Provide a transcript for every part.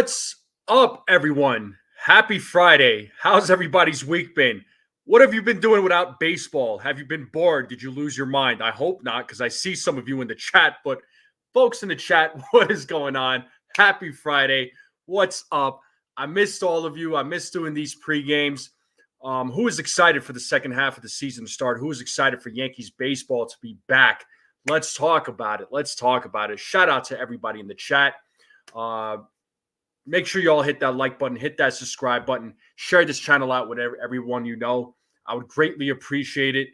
What's up, everyone? Happy Friday. How's everybody's week been? What have you been doing without baseball? Have you been bored? Did you lose your mind? I hope not, because I see some of you in the chat. But folks in the chat, what is going on? Happy Friday. What's up? I missed all of you. I missed doing these pre-games. Who is excited for the second half of the season to start? Who is excited for Yankees baseball to be back? Let's talk about it. Shout out to everybody in the chat. Make sure you all hit that like button, hit that subscribe button, share this channel out with everyone you know. I would greatly appreciate it.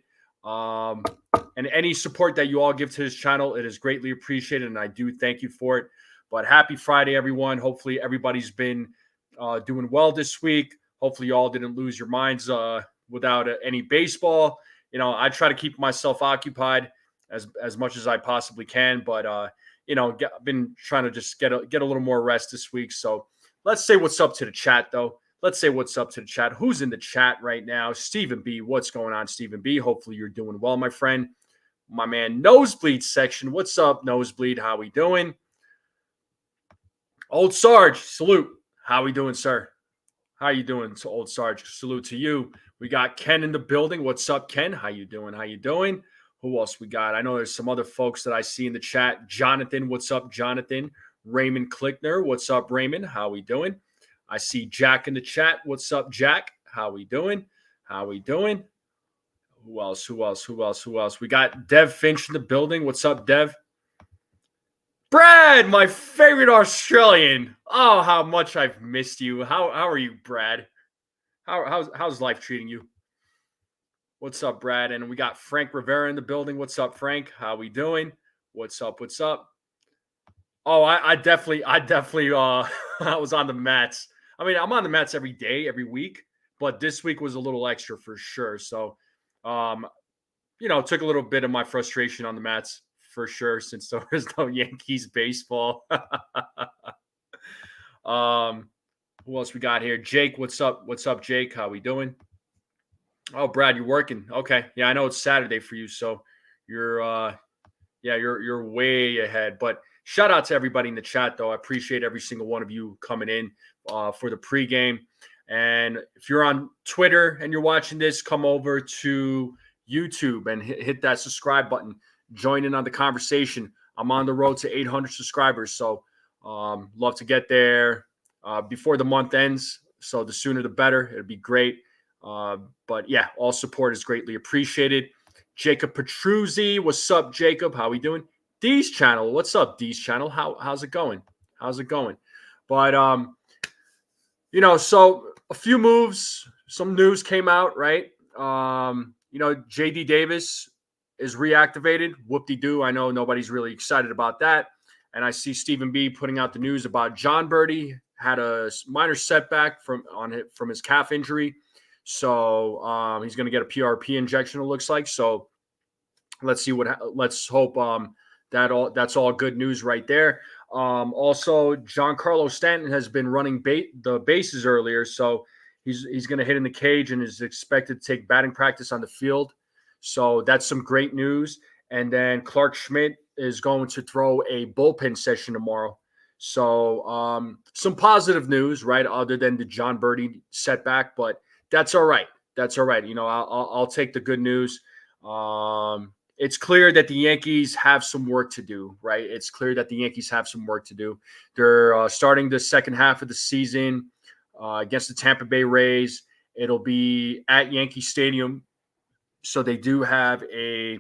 And any support that you all give to this channel, it is greatly appreciated, and I do thank you for it. But happy Friday, everyone. Hopefully everybody's been doing well this week. Hopefully you all didn't lose your minds without any baseball. You know, I try to keep myself occupied as much as I possibly can, but I've been trying to just get a little more rest this week. So let's say what's up to the chat, though. Who's in the chat right now? Stephen B. What's going on, Stephen B? Hopefully you're doing well, my friend. My man, Nosebleed section. What's up, Nosebleed? How we doing? Old Sarge, salute. How we doing, sir? How you doing, Old Sarge? Salute to you. We got Ken in the building. What's up, Ken? How you doing? Who else we got? I know there's some other folks that I see in the chat. Jonathan, what's up, Jonathan? Raymond Klickner, what's up, Raymond? How we doing? I see Jack in the chat. What's up, Jack? How we doing? Who else? We got Dev Finch in the building. What's up, Dev? Brad, my favorite Australian. Oh, how much I've missed you. How are you, Brad? How's life treating you? What's up, Brad? And we got Frank Rivera in the building. What's up, Frank? How we doing? What's up? Oh, I definitely I was on the mats. I mean, I'm on the mats every day, every week, but this week was a little extra for sure. So, took a little bit of my frustration on the mats for sure, since there was no Yankees baseball. Who else we got here? Jake, what's up? Jake? How we doing? Oh, Brad, you're working. Okay. Yeah, I know it's Saturday for you, so you're way ahead. But shout out to everybody in the chat, though. I appreciate every single one of you coming in for the pregame. And if you're on Twitter and you're watching this, come over to YouTube and hit that subscribe button. Join in on the conversation. I'm on the road to 800 subscribers, so love to get there before the month ends. So the sooner the better. It'd be great. But yeah, all support is greatly appreciated. Jacob Petruzzi, what's up, Jacob? How we doing? Dee's channel, what's up, Dee's channel? How's it going? But so a few moves, some news came out, right? JD Davis is reactivated. Whoop-de-doo. I know nobody's really excited about that. And I see Stephen B putting out the news about John Birdie had a minor setback from his calf injury. So he's going to get a PRP injection, it looks like. So let's hope that's all good news right there. Also, Giancarlo Stanton has been running the bases earlier, so he's going to hit in the cage and is expected to take batting practice on the field. So that's some great news. And then Clark Schmidt is going to throw a bullpen session tomorrow. So some positive news, right, other than the John Birdie setback, but that's all right. I'll take the good news. It's clear that the Yankees have some work to do, right? They're starting the second half of the season against the Tampa Bay Rays. It'll be at Yankee Stadium. So they do have I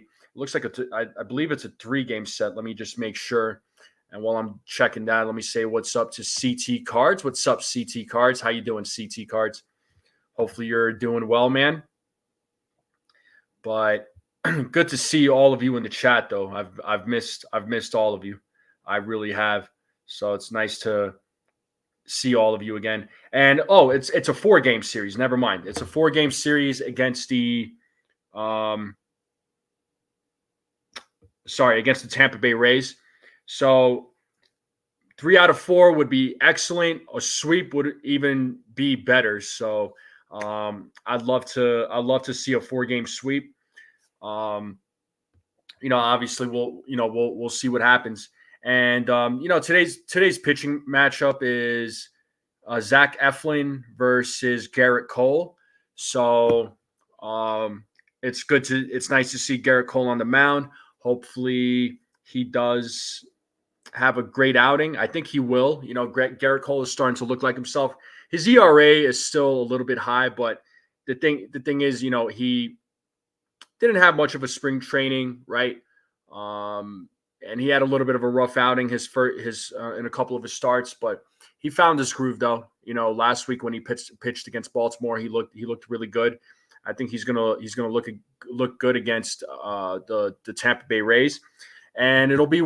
believe it's a 3-game set. Let me just make sure. And while I'm checking that, let me say what's up to CT Cards. What's up, CT Cards? How you doing, CT Cards? Hopefully you're doing well, man. But good to see all of you in the chat, though. I've missed all of you. I really have. So it's nice to see all of you again. And it's a 4-game series. Never mind. It's a 4-game series against the against the Tampa Bay Rays. So 3 out of 4 would be excellent. A sweep would even be better. So I'd love to see a 4-game sweep. Obviously we'll see what happens. And today's pitching matchup is Zach Eflin versus Garrett Cole. So it's nice to see Garrett Cole on the mound. Hopefully he does have a great outing. I think he will. Garrett Cole is starting to look like himself. His ERA is still a little bit high, but the thing is, he didn't have much of a spring training, right? And he had a little bit of a rough outing in a couple of his starts, but he found his groove though. Last week when he pitched against Baltimore, he looked really good. I think he's gonna look good against the Tampa Bay Rays, and it'll be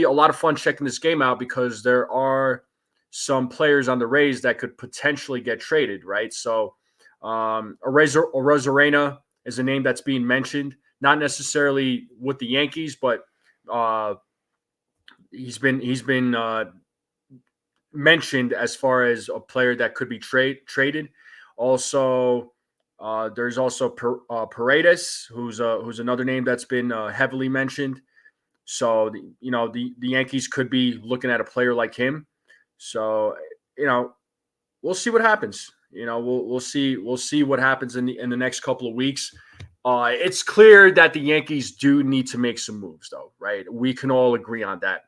a lot of fun checking this game out because there are some players on the Rays that could potentially get traded, right? So Arozarena is a name that's being mentioned, not necessarily with the Yankees, but he's been mentioned as far as a player that could be traded. Also, there's also Paredes, who's another name that's been heavily mentioned. So the Yankees could be looking at a player like him. So we'll see what happens. We'll see what happens in the next couple of weeks. It's clear that the Yankees do need to make some moves, though, right? We can all agree on that.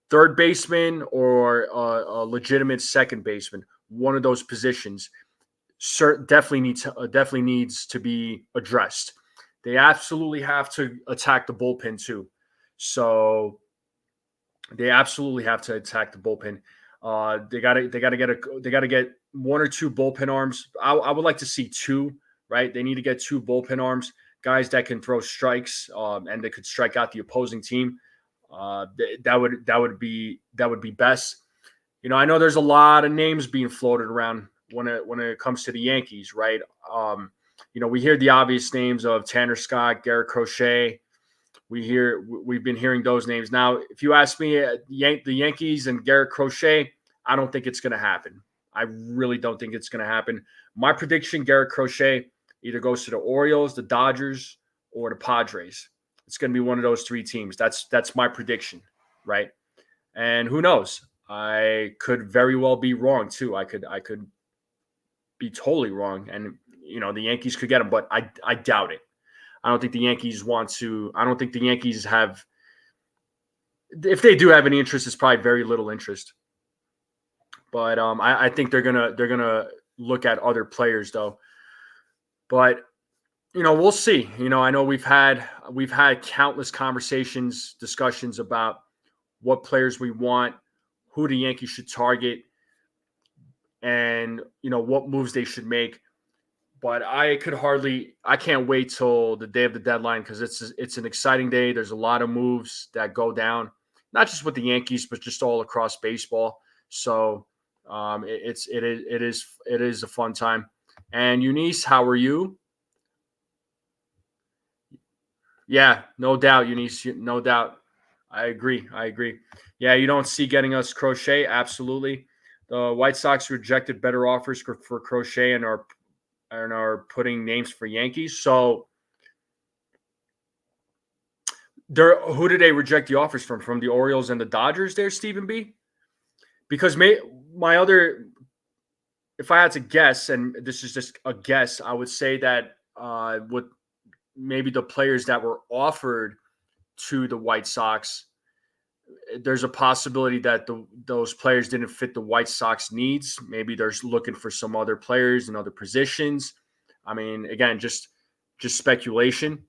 Third baseman or a legitimate second baseman, one of those positions, definitely needs to be addressed. They absolutely have to attack the bullpen too. So they absolutely have to attack the bullpen. They got to get one or two bullpen arms. I would like to see two. Right, they need to get two bullpen arms, guys that can throw strikes and that could strike out the opposing team. That would be best. I know there's a lot of names being floated around when it comes to the Yankees, right? We hear the obvious names of Tanner Scott, Garrett Crochet. We've been hearing those names. Now, if you ask me, the Yankees and Garrett Crochet, I don't think it's going to happen. I really don't think it's going to happen. My prediction: Garrett Crochet either goes to the Orioles, the Dodgers, or the Padres. It's going to be one of those three teams. That's my prediction, right? And who knows? I could very well be wrong too. I could be totally wrong, and the Yankees could get him, but I doubt it. I don't think the Yankees want to. I don't think the Yankees have. If they do have any interest, it's probably very little interest. But I think they're gonna look at other players though. But we'll see. I know we've had countless discussions about what players we want, who the Yankees should target, and what moves they should make. But I can't wait till the day of the deadline because it's an exciting day. There's a lot of moves that go down, not just with the Yankees, but just all across baseball. So it is a fun time. And Eunice, how are you? Yeah, no doubt, Eunice. No doubt. I agree. Yeah, you don't see getting us Crochet. Absolutely. The White Sox rejected better offers for Crochet and are putting names for Yankees. So who did they reject the offers from? From the Orioles and the Dodgers there, Stephen B? Because if I had to guess, and this is just a guess, I would say that with maybe the players that were offered to the White Sox, there's a possibility that those players didn't fit the White Sox needs. Maybe they're looking for some other players in other positions. I mean, again, just speculation.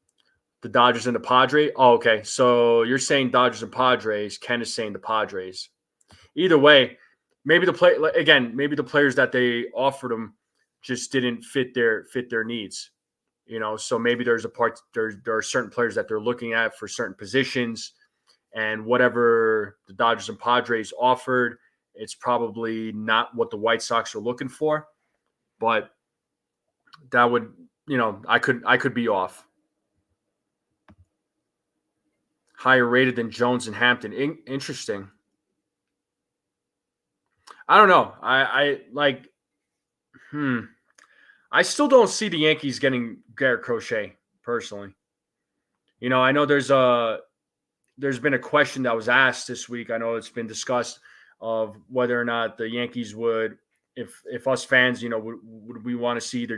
The Dodgers and the Padres. Oh, okay. So you're saying Dodgers and Padres. Ken is saying the Padres. Either way, maybe maybe the players that they offered them just didn't fit their needs. So maybe there are certain players that they're looking at for certain positions, and whatever the Dodgers and Padres offered, it's probably not what the White Sox are looking for. But that would, I could be off. Higher rated than Jones and Hampton. Interesting. I don't know. I like. I still don't see the Yankees getting Garrett Crochet personally. I know there's been a question that was asked this week. I know it's been discussed of whether or not the Yankees would if us fans, would we want to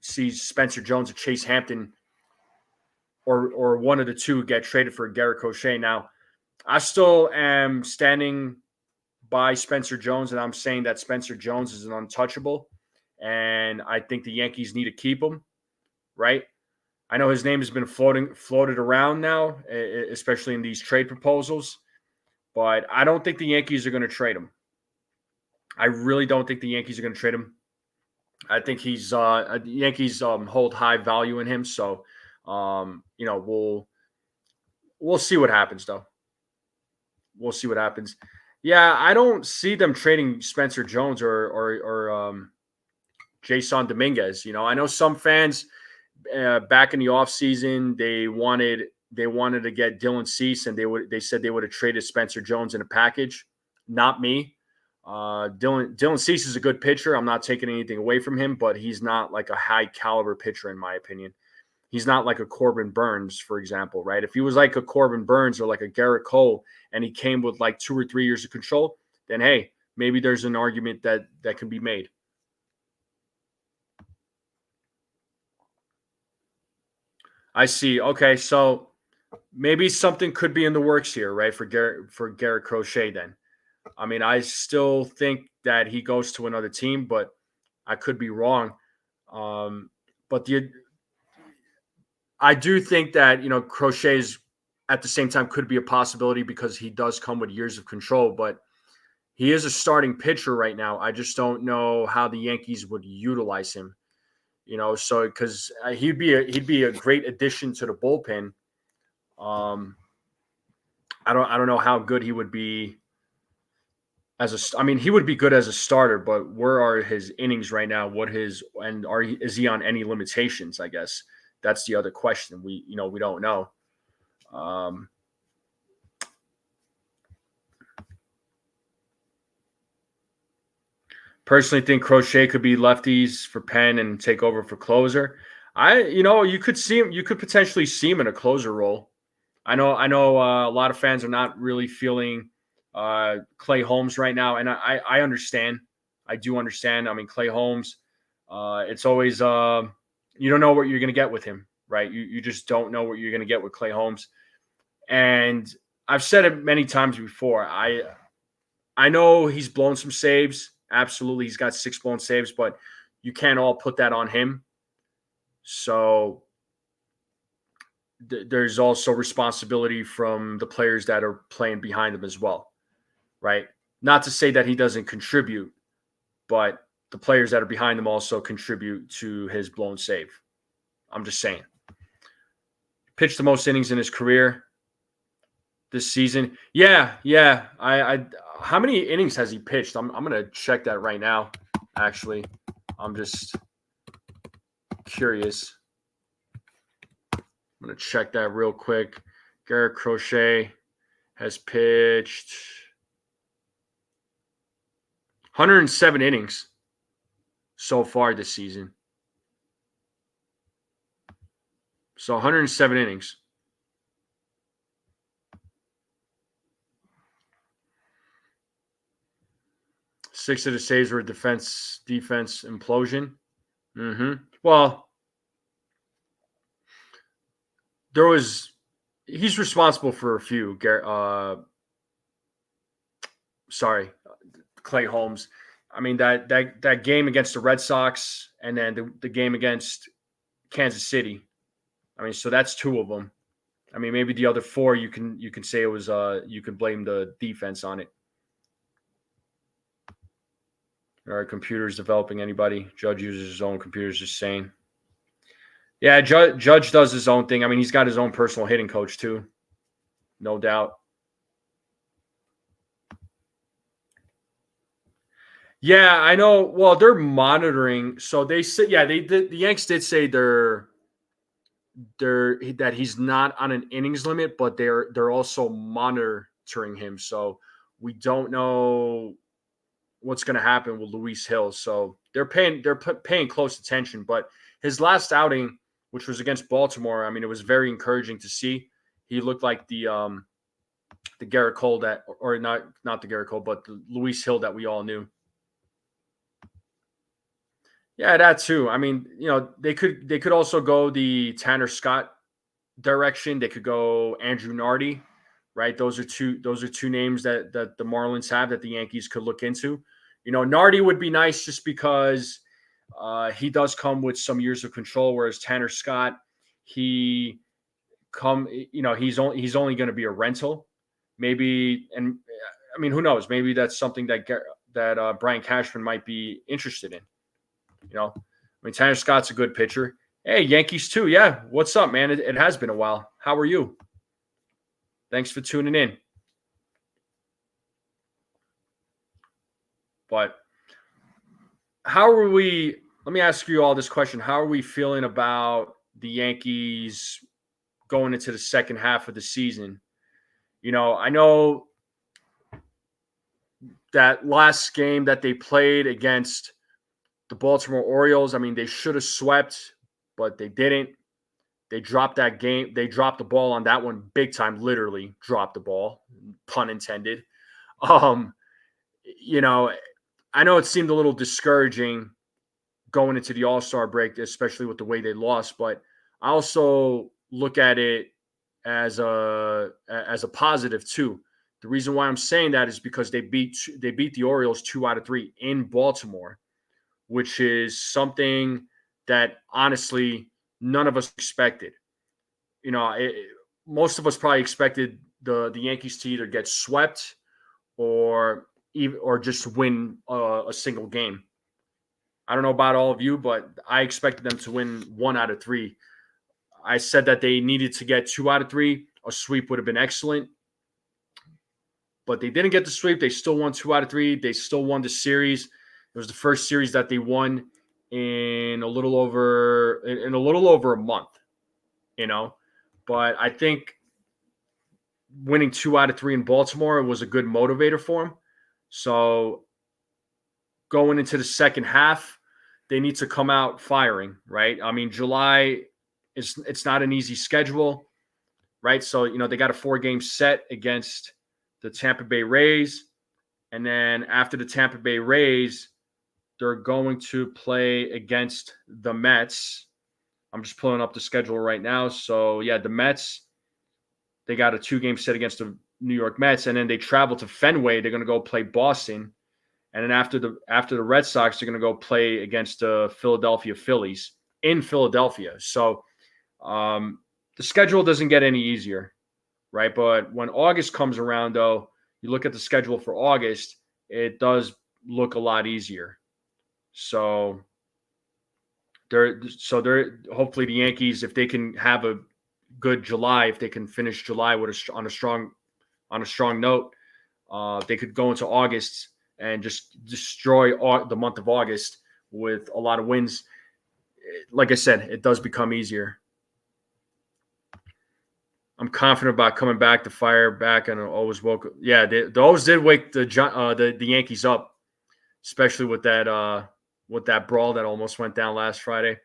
see Spencer Jones or Chase Hampton or one of the two get traded for Garrett Crochet? Now, I still am standing by Spencer Jones, and I'm saying that Spencer Jones is an untouchable, and I think the Yankees need to keep him, right? I know his name has been floated around now, especially in these trade proposals, but I don't think the Yankees are going to trade him. I really don't think the Yankees are going to trade him. I think the Yankees hold high value in him, so we'll see what happens though. We'll see what happens. Yeah, I don't see them trading Spencer Jones or Jason Dominguez. I know some fans back in the offseason, they wanted to get Dylan Cease, and they said they would have traded Spencer Jones in a package. Not me. Dylan Cease is a good pitcher. I'm not taking anything away from him, but he's not like a high caliber pitcher in my opinion. He's not like a Corbin Burns, for example, right? If he was like a Corbin Burns or like a Garrett Cole and he came with like 2 or 3 years of control, then hey, maybe there's an argument that can be made. I see. Okay, so maybe something could be in the works here, right? For Garrett Crochet then. I mean, I still think that he goes to another team, but I could be wrong. But I do think that, Crochet's at the same time could be a possibility because he does come with years of control, but he is a starting pitcher right now. I just don't know how the Yankees would utilize him, so because he'd be a great addition to the bullpen. I don't know how good he would be he would be good as a starter, but where are his innings right now? Is he on any limitations? I guess that's the other question. We don't know. Personally think Crochet could be lefties for Penn and take over for closer. You could potentially see him in a closer role. I know a lot of fans are not really feeling Clay Holmes right now, and I understand. I do understand. I mean, Clay Holmes, it's always you don't know what you're going to get with him, right? You just don't know what you're going to get with Clay Holmes. And I've said it many times before. I know he's blown some saves. Absolutely, he's got 6 blown saves, but you can't all put that on him. So there's also responsibility from the players that are playing behind him as well, right? Not to say that he doesn't contribute, but the players that are behind him also contribute to his blown save. I'm just saying. Pitched the most innings in his career this season. Yeah. I how many innings has he pitched? I'm gonna check that right now. Actually, I'm just curious. I'm gonna check that real quick. Garrett Crochet has pitched 107 innings so far this season. So 107 innings. Six of the saves were defense implosion. Well, he's responsible for a few. Clay Holmes. I mean, that game against the Red Sox and then the game against Kansas City. I mean, so that's 2 of them. I mean, maybe the other 4 you can say it was you can blame the defense on it. Are computers developing anybody? Judge uses his own computers, just saying. Yeah, Judge does his own thing. I mean, he's got his own personal hitting coach too, no doubt. Yeah, I know. Well, they're monitoring. So they said, the Yanks did say that he's not on an innings limit, but they're also monitoring him. So we don't know what's going to happen with Luis Hill. So they're paying close attention. But his last outing, which was against Baltimore, I mean, it was very encouraging to see. He looked like the Garrett Cole or not the Garrett Cole, but the Luis Hill that we all knew. Yeah, that too. I mean, they could also go the Tanner Scott direction. They could go Andrew Nardi, right? Those are two names that the Marlins have that the Yankees could look into. Nardi would be nice just because he does come with some years of control, whereas Tanner Scott, he he's only going to be a rental, maybe. And I mean, who knows? Maybe that's something that Brian Cashman might be interested in. I mean, Tanner Scott's a good pitcher. Hey, Yankees too. Yeah, what's up, man? It has been a while. How are you? Thanks for tuning in. But how are we? Let me ask you all this question. How are we feeling about the Yankees going into the second half of the season? I know that last game that they played against the Baltimore Orioles, I mean, they should have swept, but they didn't. They dropped that game. They dropped the ball on that one big time, literally dropped the ball, pun intended. Um, you know, I know it seemed a little discouraging going into the All-Star break, especially with the way they lost, but I also look at it as a positive too. The reason why I'm saying that is because they beat the Orioles 2 out of 3 in Baltimore, which is something that honestly none of us expected. Most of us probably expected the Yankees to either get swept or just win a single game. I don't know about all of you, but I expected them to win 1 out of 3. I said that they needed to get 2 out of 3. A sweep would have been excellent, but they didn't get the sweep. They still won 2 out of 3. They still won the series. It was the first series that they won in a little over a month. You know, but I think winning 2 out of 3 in Baltimore was a good motivator for them. So going into the second half, they need to come out firing, right? I mean, July it's not an easy schedule, right? So, they got a 4-game set against the Tampa Bay Rays. And then after the Tampa Bay Rays, they're going to play against the Mets. I'm just pulling up the schedule right now. So, yeah, the Mets, they got a 2-game set against the New York Mets. And then they travel to Fenway. They're going to go play Boston. And then after the Red Sox, they're going to go play against the Philadelphia Phillies in Philadelphia. So the schedule doesn't get any easier, right? But when August comes around, though, you look at the schedule for August, it does look a lot easier. So they're hopefully the Yankees, if they can have a good July, if they can finish July on a strong note, they could go into August and just destroy the month of August with a lot of wins. Like I said, it does become easier. I'm confident about coming back to fire back and always woke. Yeah, they always did wake the Yankees up, especially with that brawl that almost went down last Friday.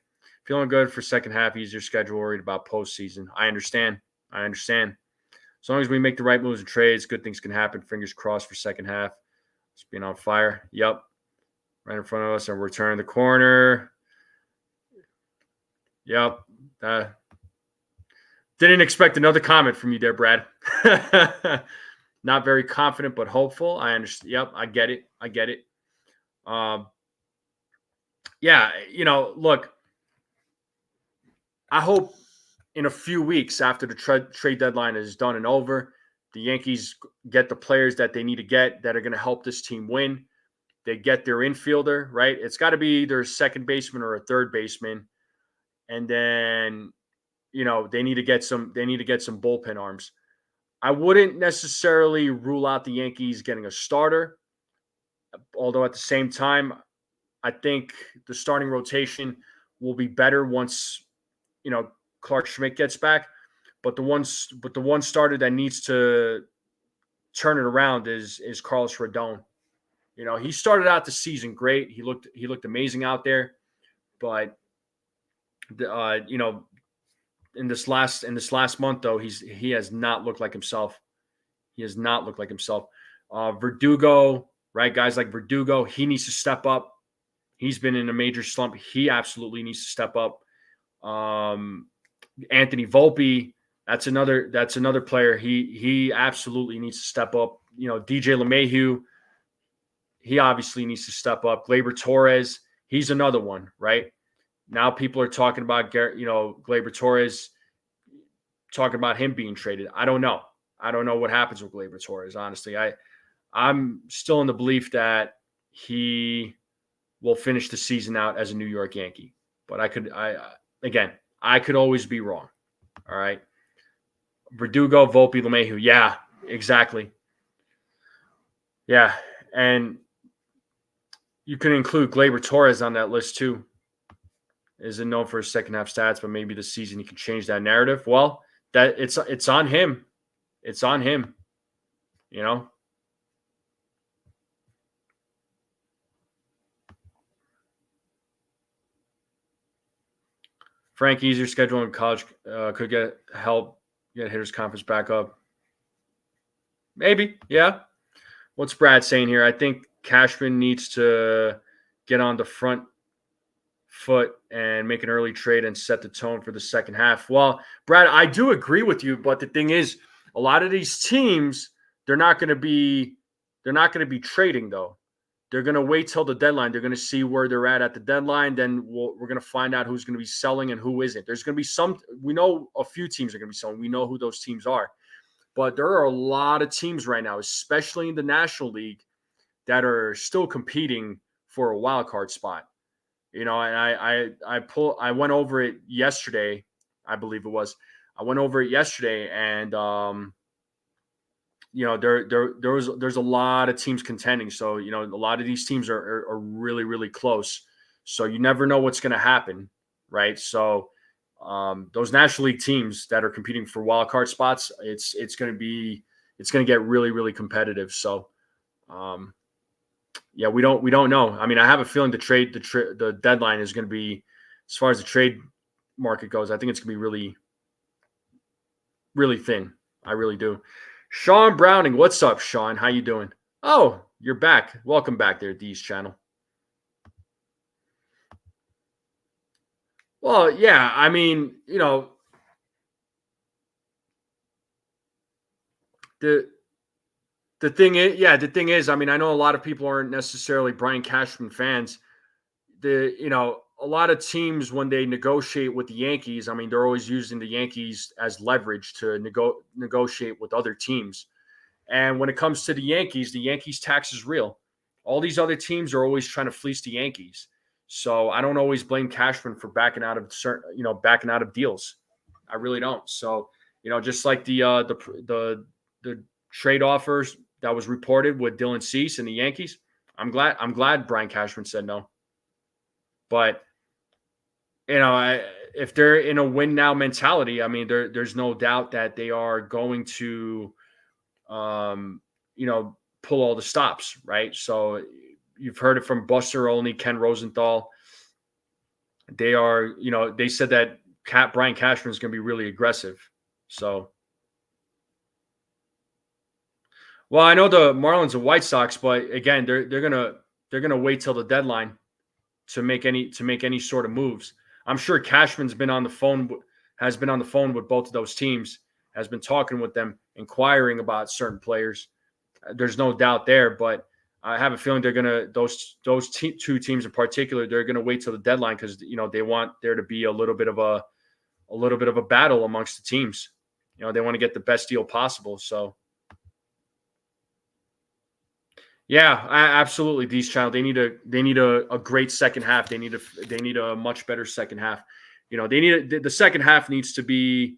Feeling good for second half, easier schedule, worried about postseason. I understand. As long as we make the right moves and trades, good things can happen. Fingers crossed for second half. Just being on fire. Yep. Right in front of us, and we're turning the corner. Yep. Didn't expect another comment from you there, Brad. Not very confident, but hopeful. I understand. Yep, I get it. Yeah, look, I hope in a few weeks after the trade deadline is done and over, the Yankees get the players that they need to get that are going to help this team win. They get their infielder, right? It's got to be either a second baseman or a third baseman. And then, they need to get some bullpen arms. I wouldn't necessarily rule out the Yankees getting a starter, although at the same time, I think the starting rotation will be better once, Clark Schmidt gets back. But the one starter that needs to turn it around is Carlos Rodon. He started out the season great. He looked amazing out there, but in this last month though, he has not looked like himself. Verdugo, right? Guys like Verdugo, he needs to step up. He's been in a major slump. He absolutely needs to step up. Anthony Volpe, that's another player. He absolutely needs to step up. DJ LeMahieu, he obviously needs to step up. Gleyber Torres, he's another one, right? Now people are talking about Gleyber Torres, talking about him being traded. I don't know. I don't know what happens with Gleyber Torres, honestly. I'm still in the belief that he will finish the season out as a New York Yankee. But I could always be wrong. All right. Verdugo, Volpe, LeMahieu. Yeah, exactly. Yeah. And you can include Gleyber Torres on that list too. Isn't known for his second half stats, but maybe this season he can change that narrative. Well, that it's on him. It's on him. Frank, easier schedule in college could get hitters conference back up. Maybe, yeah. What's Brad saying here? I think Cashman needs to get on the front foot and make an early trade and set the tone for the second half. Well, Brad, I do agree with you, but the thing is, a lot of these teams, they're not going to be trading though. They're going to wait till the deadline. They're going to see where they're at the deadline. Then we're going to find out who's going to be selling and who isn't. There's going to be we know a few teams are going to be selling. We know who those teams are. But there are a lot of teams right now, especially in the National League, that are still competing for a wild card spot. And I went over it yesterday, I believe it was. I went over it yesterday, and there's a lot of teams contending. So a lot of these teams are really, really close. So you never know what's going to happen, right? So those National League teams that are competing for wild card spots, it's going to get really, really competitive. So we don't know. I mean, I have a feeling the deadline is going to be, as far as the trade market goes, I think it's going to be really, really thin. I really do. Sean Browning, what's up, Sean? How you doing? Oh, you're back. Welcome back there, D's channel. Well, yeah, I mean, the thing is, I mean, I know a lot of people aren't necessarily Brian Cashman fans. A lot of teams, when they negotiate with the Yankees, I mean, they're always using the Yankees as leverage to negotiate with other teams. And when it comes to the Yankees tax is real. All these other teams are always trying to fleece the Yankees. So I don't always blame Cashman for backing out of deals. I really don't. So, just like the trade offers that was reported with Dylan Cease and the Yankees, I'm glad Brian Cashman said no. But if they're in a win now mentality, I mean, there's no doubt that they are going to, pull all the stops, right? So you've heard it from Buster Olney, Ken Rosenthal. They are, they said that Brian Cashman is going to be really aggressive. So, well, I know the Marlins and White Sox, but again, they're gonna wait till the deadline to make any sort of moves. I'm sure Cashman's been on the phone with both of those teams, has been talking with them, inquiring about certain players. There's no doubt there, but I have a feeling they're gonna two teams in particular. They're gonna wait till the deadline because they want there to be a little bit of a battle amongst the teams. They want to get the best deal possible. So. Yeah, absolutely. These child, they need a great second half. They need a much better second half. The second half needs to be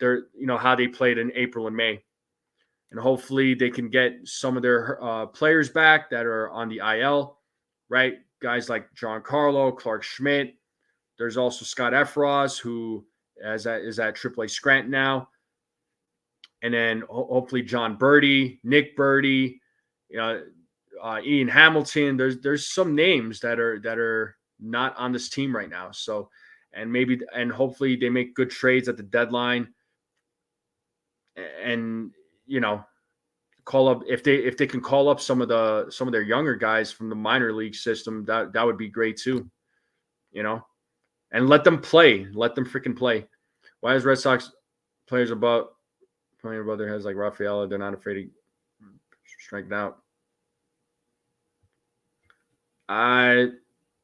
how they played in April and May, and hopefully they can get some of their players back that are on the IL, right? Guys like Giancarlo, Clark Schmidt. There's also Scott Efros, who is at AAA Scranton now, and then hopefully John Birdie, Nick Birdie. Ian Hamilton. There's some names that are not on this team right now. So, and hopefully they make good trades at the deadline. And call up if they can call up some of their younger guys from the minor league system, that would be great too. And let them play. Let them freaking play. Why is Red Sox players playing above their heads like Rafaela? They're not afraid to strike out. I'm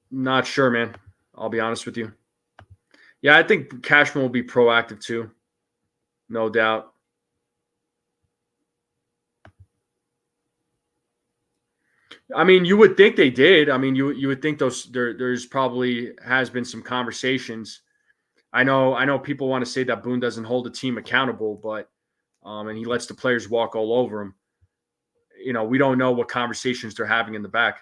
not sure, man. I'll be honest with you. Yeah, I think Cashman will be proactive too. No doubt. I mean, you would think they did. I mean, you would think there's probably has been some conversations. I know people want to say that Boone doesn't hold the team accountable, but and he lets the players walk all over him. We don't know what conversations they're having in the back.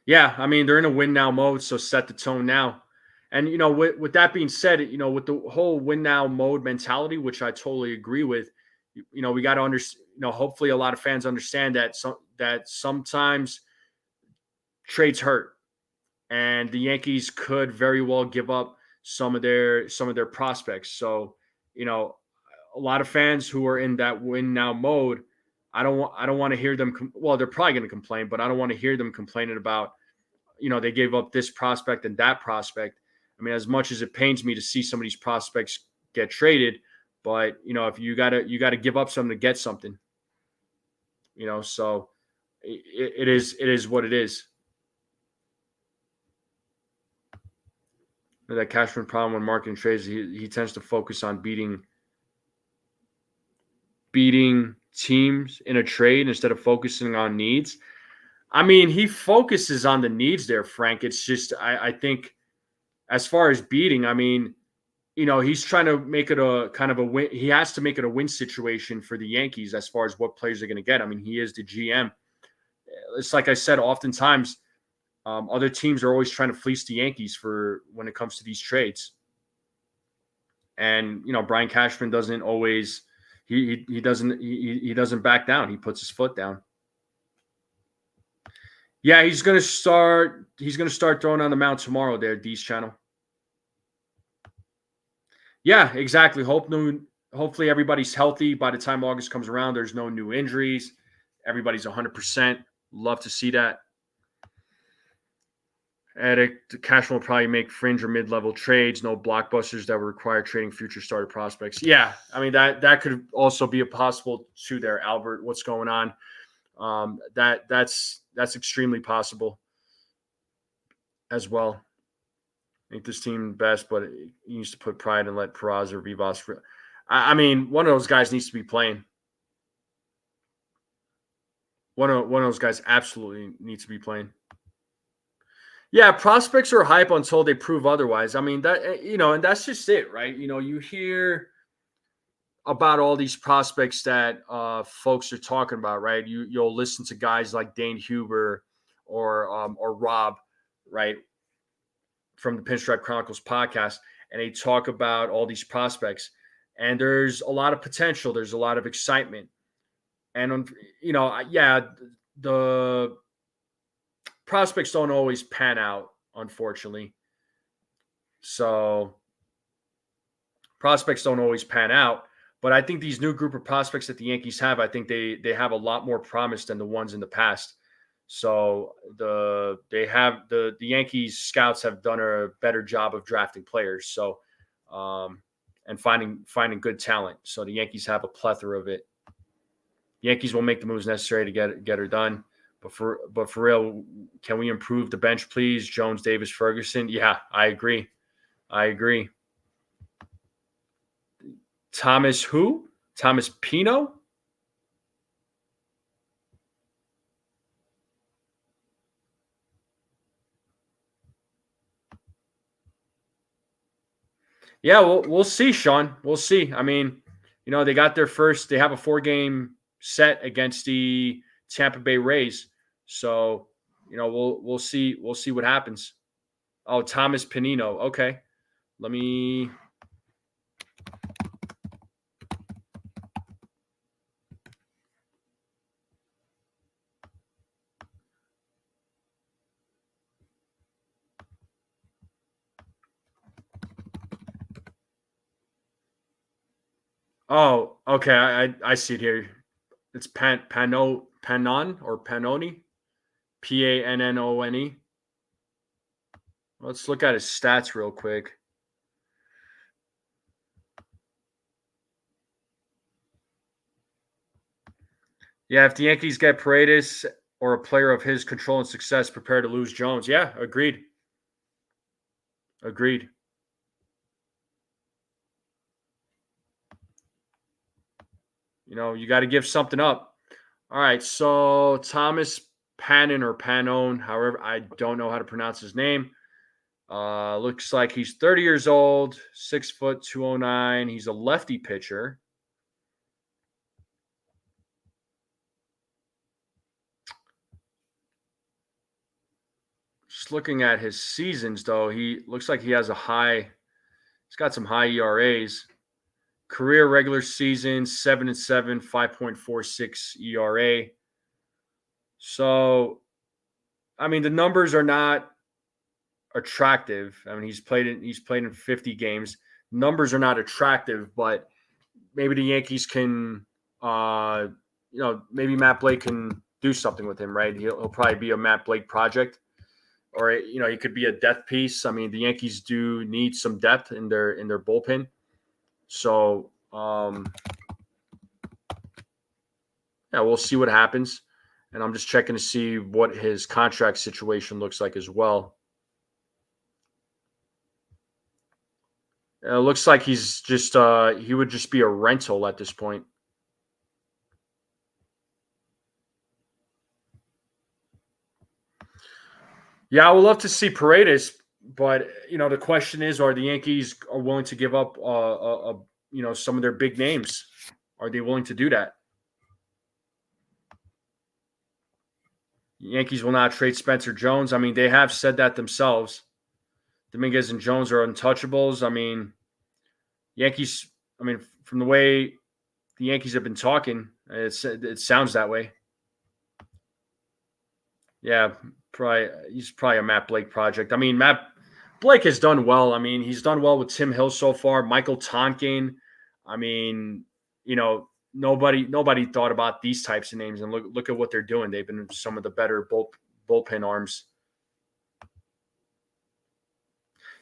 Yeah, I mean, they're in a win now mode, so set the tone now. And with that being said, with the whole win now mode mentality, which I totally agree with, we got to understand. Hopefully, a lot of fans understand that sometimes trades hurt, and the Yankees could very well give up some of their prospects. So, a lot of fans who are in that win now mode, I don't want to hear them. Well, they're probably going to complain, but I don't want to hear them complaining about they gave up this prospect and that prospect. I mean, as much as it pains me to see some of these prospects get traded, but if you gotta give up something to get something, so it is what it is. That Cashman problem when marketing trades, he tends to focus on beating teams in a trade instead of focusing on needs. I mean, he focuses on the needs there, Frank. It's just I think as far as beating, I mean, he's trying to make it a kind of a win. He has to make it a win situation for the Yankees as far as what players are going to get. I mean, he is the GM. It's like I said, oftentimes other teams are always trying to fleece the Yankees for when it comes to these trades. And, Brian Cashman doesn't always, he doesn't back down. He puts his foot down. Yeah, he's going to start throwing on the mound tomorrow there, D's channel. Yeah, exactly. Hopefully everybody's healthy by the time August comes around. There's no new injuries. Everybody's 100%. Love to see that. The cash will probably make fringe or mid-level trades. No blockbusters that would require trading future starter prospects. Yeah, I mean that could also be a possible too. There, Albert, what's going on? That's extremely possible as well. I think this team best, but it needs to put pride and let Peraza or Vivas. I mean, one of those guys needs to be playing. One of those guys absolutely needs to be playing. Yeah, prospects are hype until they prove otherwise. I mean, that and that's just it, right? You hear about all these prospects that folks are talking about, right? You'll listen to guys like Dane Huber or Rob, right, from the Pinstripe Chronicles podcast, and they talk about all these prospects, and there's a lot of potential. There's a lot of excitement, and the prospects don't always pan out, unfortunately. So prospects don't always pan out, but I think these new group of prospects that the Yankees have, I think they have a lot more promise than the ones in the past. So the Yankees scouts have done a better job of drafting players. So and finding good talent. So the Yankees have a plethora of it. The Yankees will make the moves necessary to get her done. But for real, can we improve the bench, please? Jones, Davis, Ferguson. Yeah, I agree. Thomas who? Thomas Pino? Yeah, we'll see, Sean. We'll see. I mean, they got they have a 4-game set against the Tampa Bay Rays. So, we'll see what happens. Oh, Thomas Pinino. Okay. Let me Oh, okay. I see it here. It's Panon or Panoni, Pannone. Let's look at his stats real quick. Yeah, if the Yankees get Paredes or a player of his control and success, prepare to lose Jones. Yeah, agreed. Agreed. You got to give something up. All right, so Thomas Pannon or Panone, however, I don't know how to pronounce his name. Looks like he's 30 years old, 6 foot 209. He's a lefty pitcher. Just looking at his seasons, though, he looks like he has a high. He's got some high ERAs. Career regular season 7-7, 5.46 ERA. So, I mean, the numbers are not attractive. I mean, he's played in 50 games. Numbers are not attractive, but maybe the Yankees can, maybe Matt Blake can do something with him, right? He'll probably be a Matt Blake project, or he could be a depth piece. I mean, the Yankees do need some depth in their bullpen, so yeah, we'll see what happens. And I'm just checking to see what his contract situation looks like as well. It looks like he's just he would just be a rental at this point. Yeah, I would love to see Paredes, but the question is, are the Yankees are willing to give up some of their big names? Are they willing to do that? Yankees will not trade Spencer Jones. I mean, they have said that themselves. Dominguez and Jones are untouchables. I mean, Yankees. I mean, from the way the Yankees have been talking, it sounds that way. Yeah, probably he's probably a Matt Blake project. I mean, Matt Blake has done well. I mean, he's done well with Tim Hill so far. Michael Tonkin. I mean, nobody thought about these types of names, and look at what they're doing. They've been some of the better bullpen arms.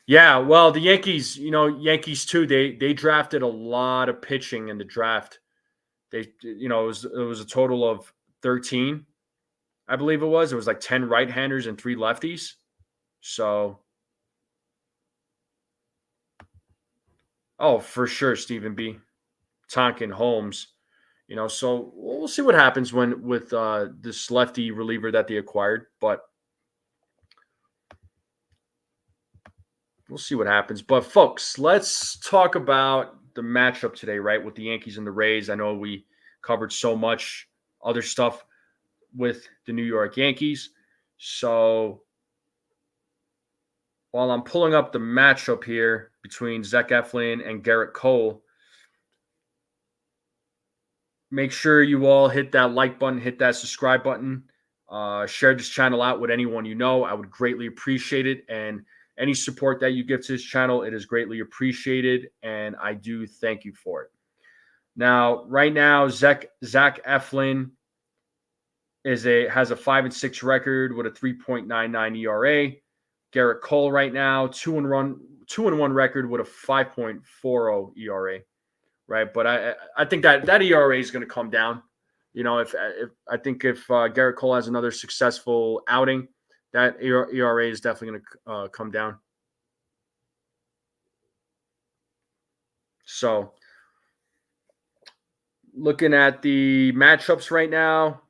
Yeah, well, the Yankees, Yankees too. They drafted a lot of pitching in the draft. It was a total of 13, I believe it was. It was like 10 right-handers and 3 lefties. So, oh, for sure, Stephen B. Tonkin, Holmes. So we'll see what happens with this lefty reliever that they acquired, but we'll see what happens. But folks, let's talk about the matchup today, right? With the Yankees and the Rays. I know we covered so much other stuff with the New York Yankees. So while I'm pulling up the matchup here between Zach Eflin and Garrett Cole, make sure you all hit that like button, hit that subscribe button, share this channel out with anyone you know. I would greatly appreciate it. And any support that you give to this channel, it is greatly appreciated. And I do thank you for it. Now, right now, Zach Eflin has a 5-6 record with a 3.99 ERA. Garrett Cole right now, 2-1 record with a 5.40 ERA. Right, but I think that ERA is going to come down. If I think if Garrett Cole has another successful outing, that ERA is definitely going to come down. So, looking at the matchups right now,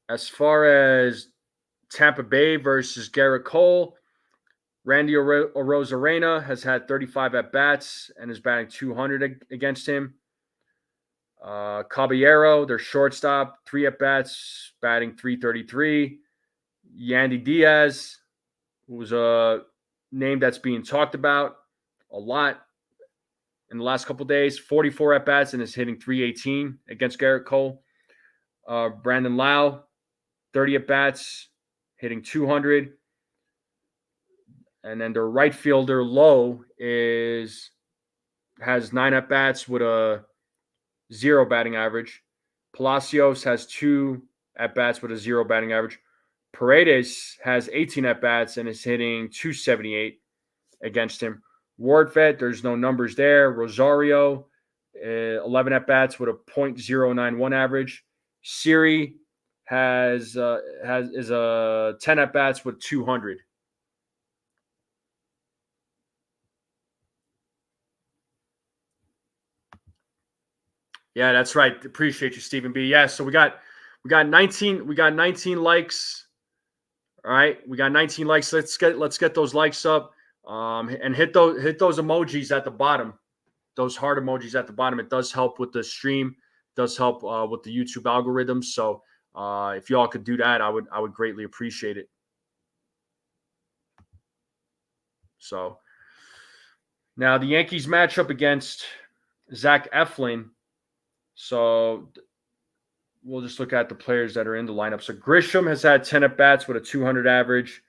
as far as Tampa Bay versus Garrett Cole, Randy Arozarena has had 35 at bats and is batting 200 against him. Caballero, their shortstop, 3 at bats, batting 333. Yandy Diaz, who's a name that's being talked about a lot in the last couple of days, 44 at bats and is hitting 318 against Garrett Cole. Brandon Lau, 30 at bats, hitting 200. And then their right fielder, Lowe, is has 9 at-bats with a 0 batting average. Palacios has 2 at-bats with a 0 batting average. Paredes has 18 at-bats and is hitting 278 against him. Wardfed, there's no numbers there. Rosario, 11 at-bats with a .091 average. Siri is a 10 at-bats with 200. Yeah, that's right. Appreciate you, Stephen B. Yeah, so we got 19 likes. All right, we got 19 likes. Let's get those likes up. And hit those emojis at the bottom. Those heart emojis at the bottom. It does help with the stream. It does help with the YouTube algorithms. So if y'all could do that, I would greatly appreciate it. So now the Yankees match up against Zach Eflin. So we'll just look at the players that are in the lineup. So Grisham has had 10 at-bats with a 200 average.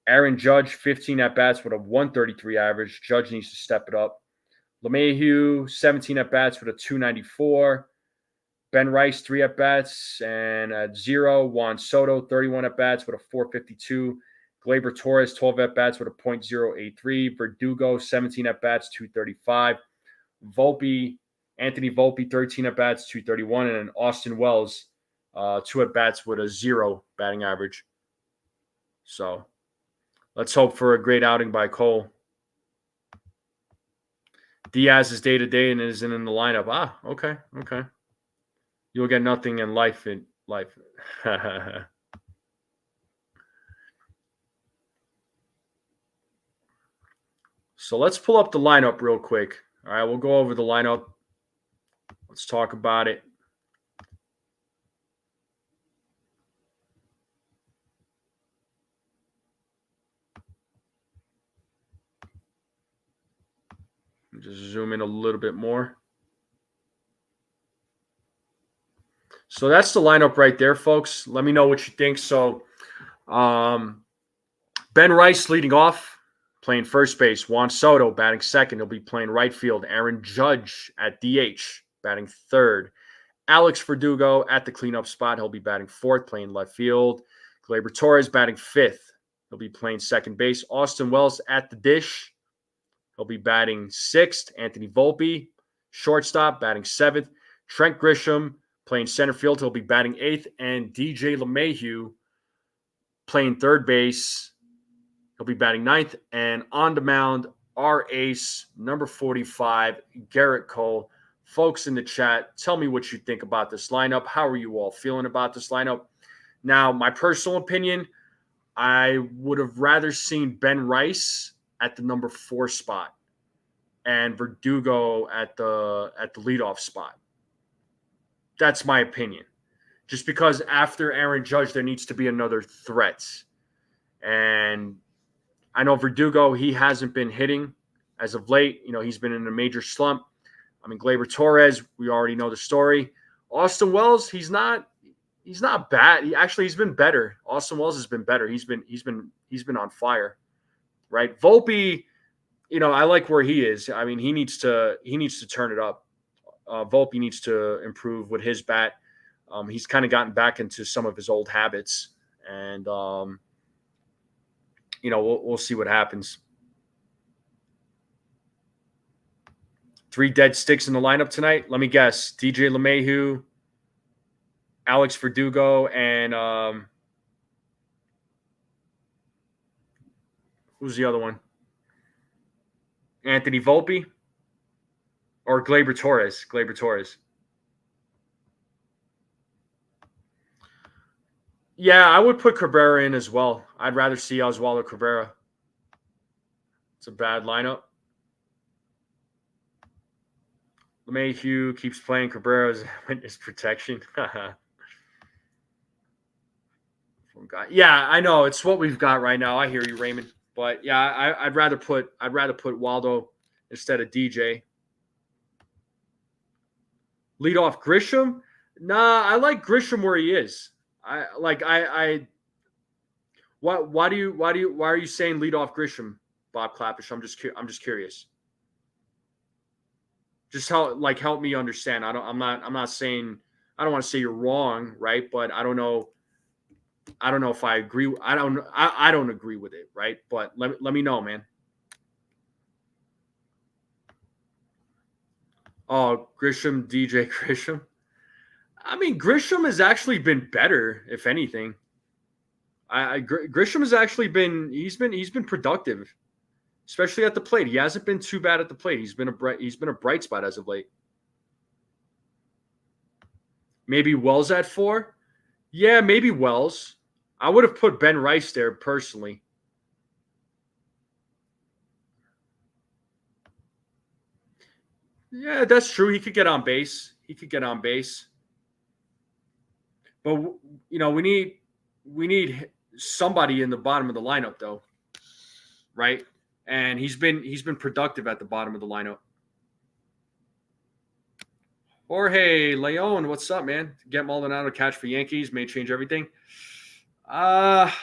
Aaron Judge, 15 at-bats with a 133 average. Judge needs to step it up. LeMahieu, 17 at-bats with a 294. Ben Rice, 3 at-bats and at 0. Juan Soto, 31 at-bats with a 452. Gleyber Torres, 12 at-bats with a .083. Verdugo, 17 at-bats, 235. Anthony Volpe, 13 at-bats, 231. And Austin Wells, 2 at-bats with a 0 batting average. So let's hope for a great outing by Cole. Diaz is day-to-day and isn't in the lineup. Okay. You'll get nothing in life. So let's pull up the lineup real quick. All right, we'll go over the lineup. Let's talk about it. Just zoom in a little bit more. So that's the lineup right there, folks. Let me know what you think. So Ben Rice leading off, playing first base. Juan Soto batting second. He'll be playing right field. Aaron Judge at DH, batting third. Alex Verdugo at the cleanup spot. He'll be batting fourth, playing left field. Gleyber Torres batting fifth. He'll be playing second base. Austin Wells at the dish. He'll be batting sixth. Anthony Volpe, shortstop, batting seventh. Trent Grisham playing center field. He'll be batting eighth. And DJ LeMahieu playing third base. He'll be batting ninth. And on the mound, our ace, number 45, Garrett Cole. Folks in the chat, tell me what you think about this lineup. How are you all feeling about this lineup? Now, my personal opinion, I would have rather seen Ben Rice at the number 4 spot and Verdugo at the leadoff spot. That's my opinion. Just because after Aaron Judge, there needs to be another threat. And I know Verdugo, he hasn't been hitting as of late. You know, he's been in a major slump. I mean, Gleyber Torres, we already know the story. Austin Wells, he's not bad. He's been better. Austin Wells has been better. He's been on fire, right? Volpe, you know, I like where he is. I mean, he needs to turn it up. Volpe needs to improve with his bat. He's kind of gotten back into some of his old habits, and you know, we'll see what happens. 3 dead sticks in the lineup tonight. Let me guess. DJ LeMahieu, Alex Verdugo, and who's the other one? Anthony Volpe or Gleyber Torres? Gleyber Torres. Yeah, I would put Cabrera in as well. I'd rather see Oswald or Cabrera. It's a bad lineup. LeMahieu keeps playing Cabrera's witness protection. Yeah, I know it's what we've got right now. I hear you, Raymond. But yeah, I'd rather put Waldo instead of DJ. Lead off Grisham? Nah, I like Grisham where he is. Why are you saying lead off Grisham, Bob Clappish? I'm just curious. Just help me understand. I'm not saying, I don't want to say you're wrong, right? But I don't know if I agree. I don't agree with it, right? But let me know, man. Oh, Grisham, DJ Grisham. I mean, Grisham has actually been better, if anything. Grisham has actually been productive, especially at the plate. He hasn't been too bad at the plate. He's been a bright spot as of late. Maybe Wells at 4. Yeah, maybe Wells. I would have put Ben Rice there personally. Yeah, that's true. He could get on base. But we need somebody in the bottom of the lineup though, right? And he's been productive at the bottom of the lineup. Jorge Leon, what's up, man? Get Maldonado catch for Yankees may change everything. I'd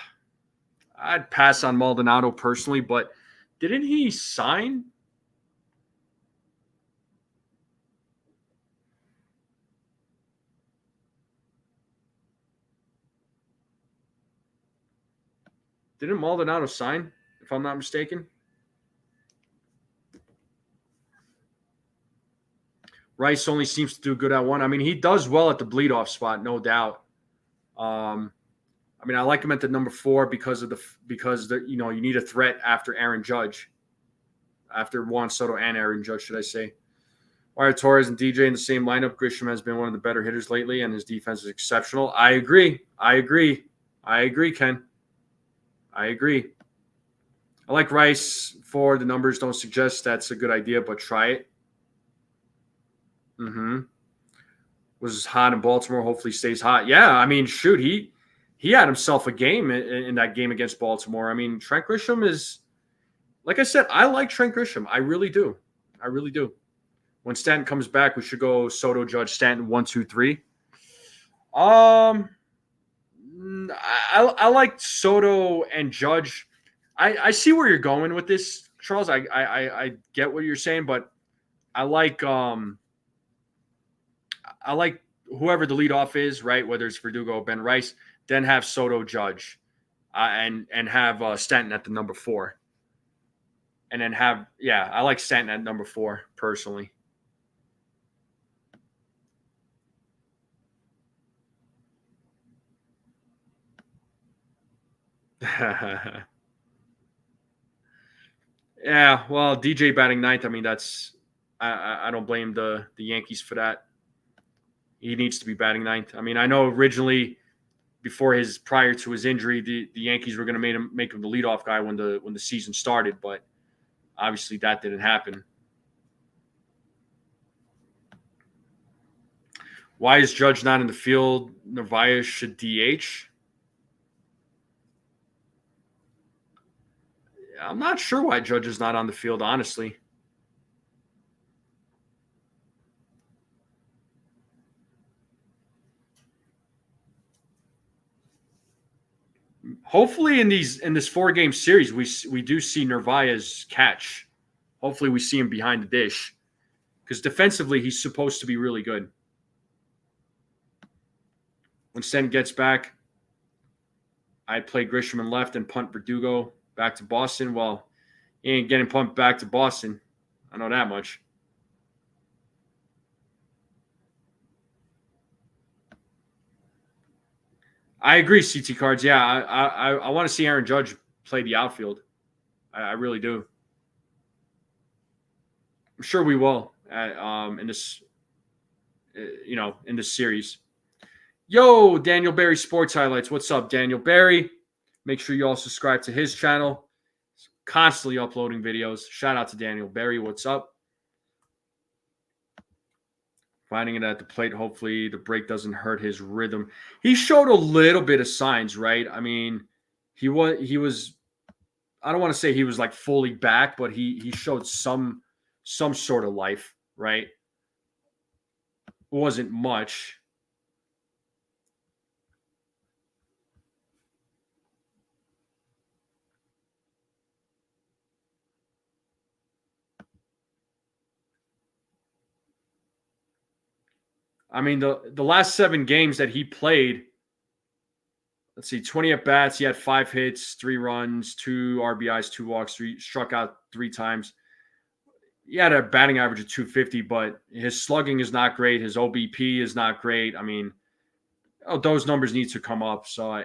pass on Maldonado personally, but didn't he sign? Didn't Maldonado sign, if I'm not mistaken? Rice only seems to do good at one. I mean, he does well at the bleedoff spot, no doubt. I mean, I like him at the number 4 because you need a threat after Aaron Judge, after Juan Soto and Aaron Judge, should I say? Why are Torres and DJ in the same lineup? Grisham has been one of the better hitters lately, and his defense is exceptional. I agree, Ken. I agree. I like Rice for the numbers don't suggest that's a good idea, but try it. Mm-hmm. Was hot in Baltimore. Hopefully stays hot. Yeah, I mean, shoot, he had himself a game in that game against Baltimore. I mean, Trent Grisham is, like I said, I like Trent Grisham. I really do. When Stanton comes back, we should go Soto, Judge, Stanton, 1, 2, 3. I like Soto and Judge. I see where you're going with this, Charles. I get what you're saying, but I like whoever the leadoff is, right? Whether it's Verdugo or Ben Rice, then have Soto, Judge, and have Stanton at the number 4, and then I like Stanton at number 4 personally. Yeah, well, DJ batting 9th. I mean, I don't blame the Yankees for that. He needs to be batting 9th. I mean, I know originally, prior to his injury, the Yankees were going to make him the leadoff guy when the season started, but obviously that didn't happen. Why is Judge not in the field? Narvaez should DH. I'm not sure why Judge is not on the field, honestly. Hopefully in this 4-game series, we do see Narvaez catch. Hopefully we see him behind the dish, because defensively he's supposed to be really good. When Sten gets back, I'd play Grisham in left and punt Verdugo back to Boston. Well, he ain't getting pumped back to Boston. I know that much. I agree, CT Cards. Yeah, I want to see Aaron Judge play the outfield. I really do. I'm sure we will in this, in this series. Yo, Daniel Barry Sports Highlights. What's up, Daniel Barry? Make sure you all subscribe to his channel. He's constantly uploading videos. Shout out to Daniel Barry. What's up? Finding it at the plate. Hopefully the break doesn't hurt his rhythm. He showed a little bit of signs, right? I mean, he was I don't want to say he was like fully back, but he showed some sort of life, right? It wasn't much. I mean, the last 7 games that he played, let's see, 20 at bats. He had 5 hits, 3 runs, 2 RBIs, 2 walks, struck out 3 times. He had a batting average of 250, but his slugging is not great. His OBP is not great. I mean, those numbers need to come up. So,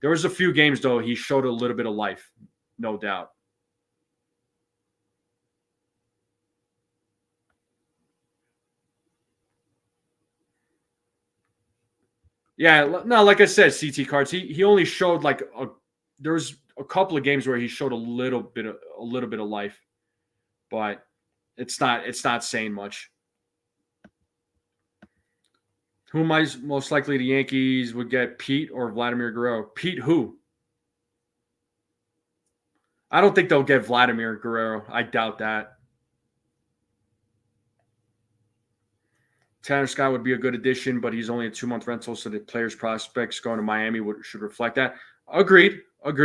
there was a few games, though, he showed a little bit of life, no doubt. Yeah, no, like I said, CT Cards, he only showed there was a couple of games where he showed a little bit of life, but it's not saying much. Who am I most likely the Yankees would get, Pete or Vladimir Guerrero? Pete who? I don't think they'll get Vladimir Guerrero. I doubt that. Tanner Scott would be a good addition, but he's only a 2-month rental, so the players' prospects going to Miami should reflect that. Agreed. If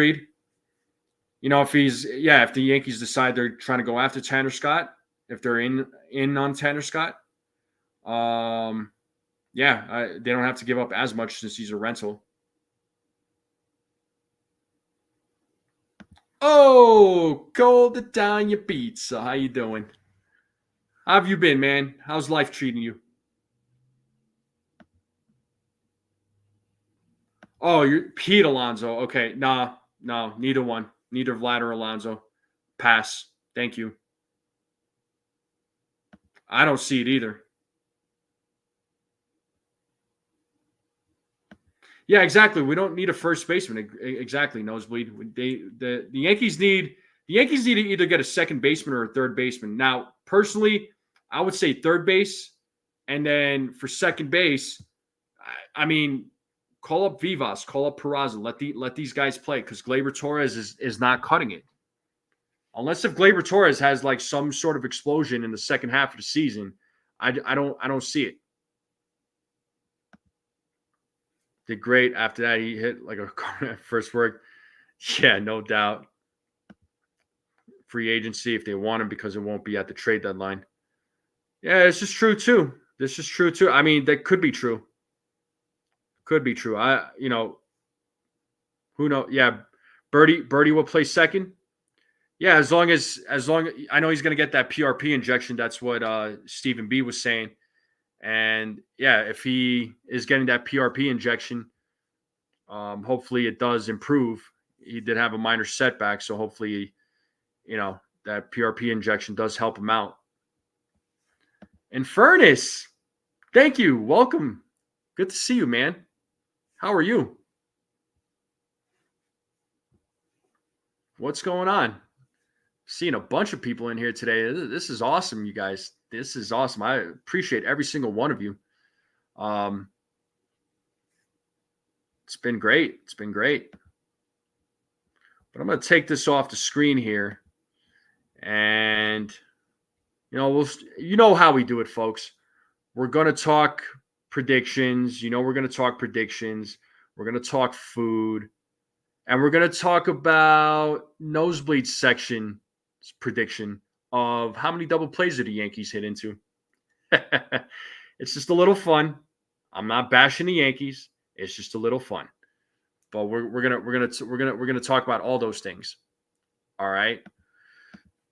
the Yankees decide they're trying to go after Tanner Scott, if they're in on Tanner Scott, they don't have to give up as much since he's a rental. Oh, cold it down your pizza. How you doing? How have you been, man? How's life treating you? Oh, you're Pete Alonso. Okay, no, neither one. Neither Vlad or Alonso. Pass. Thank you. I don't see it either. Yeah, exactly. We don't need a first baseman. Exactly, Nosebleed. The Yankees need to either get a second baseman or a third baseman. Now, personally, I would say third base, and then for second base, I mean, call up Vivas, call up Peraza, let these guys play because Gleyber Torres is not cutting it. Unless if Gleyber Torres has like some sort of explosion in the second half of the season, I don't see it. Did great. After that, he hit like a first work. Yeah, no doubt. Free agency if they want him because it won't be at the trade deadline. Yeah, this is true too. I mean, that could be true. Who knows? Yeah, Birdie will play second. Yeah, as long as I know he's going to get that PRP injection. That's what Stephen B was saying. And yeah, if he is getting that PRP injection, hopefully it does improve. He did have a minor setback, so hopefully, that PRP injection does help him out. And Furnace, thank you. Welcome. Good to see you, man. How are you? What's going on? Seeing a bunch of people in here today. This is awesome, you guys. This is awesome. I appreciate every single one of you. It's been great. But I'm going to take this off the screen here. And, you know how we do it, folks. We're going to talk predictions. We're going to talk predictions. We're going to talk food. And we're going to talk about Nosebleed section prediction of how many double plays did the Yankees hit into. It's just a little fun. I'm not bashing the Yankees. It's just a little fun. But we're gonna talk about all those things. All right.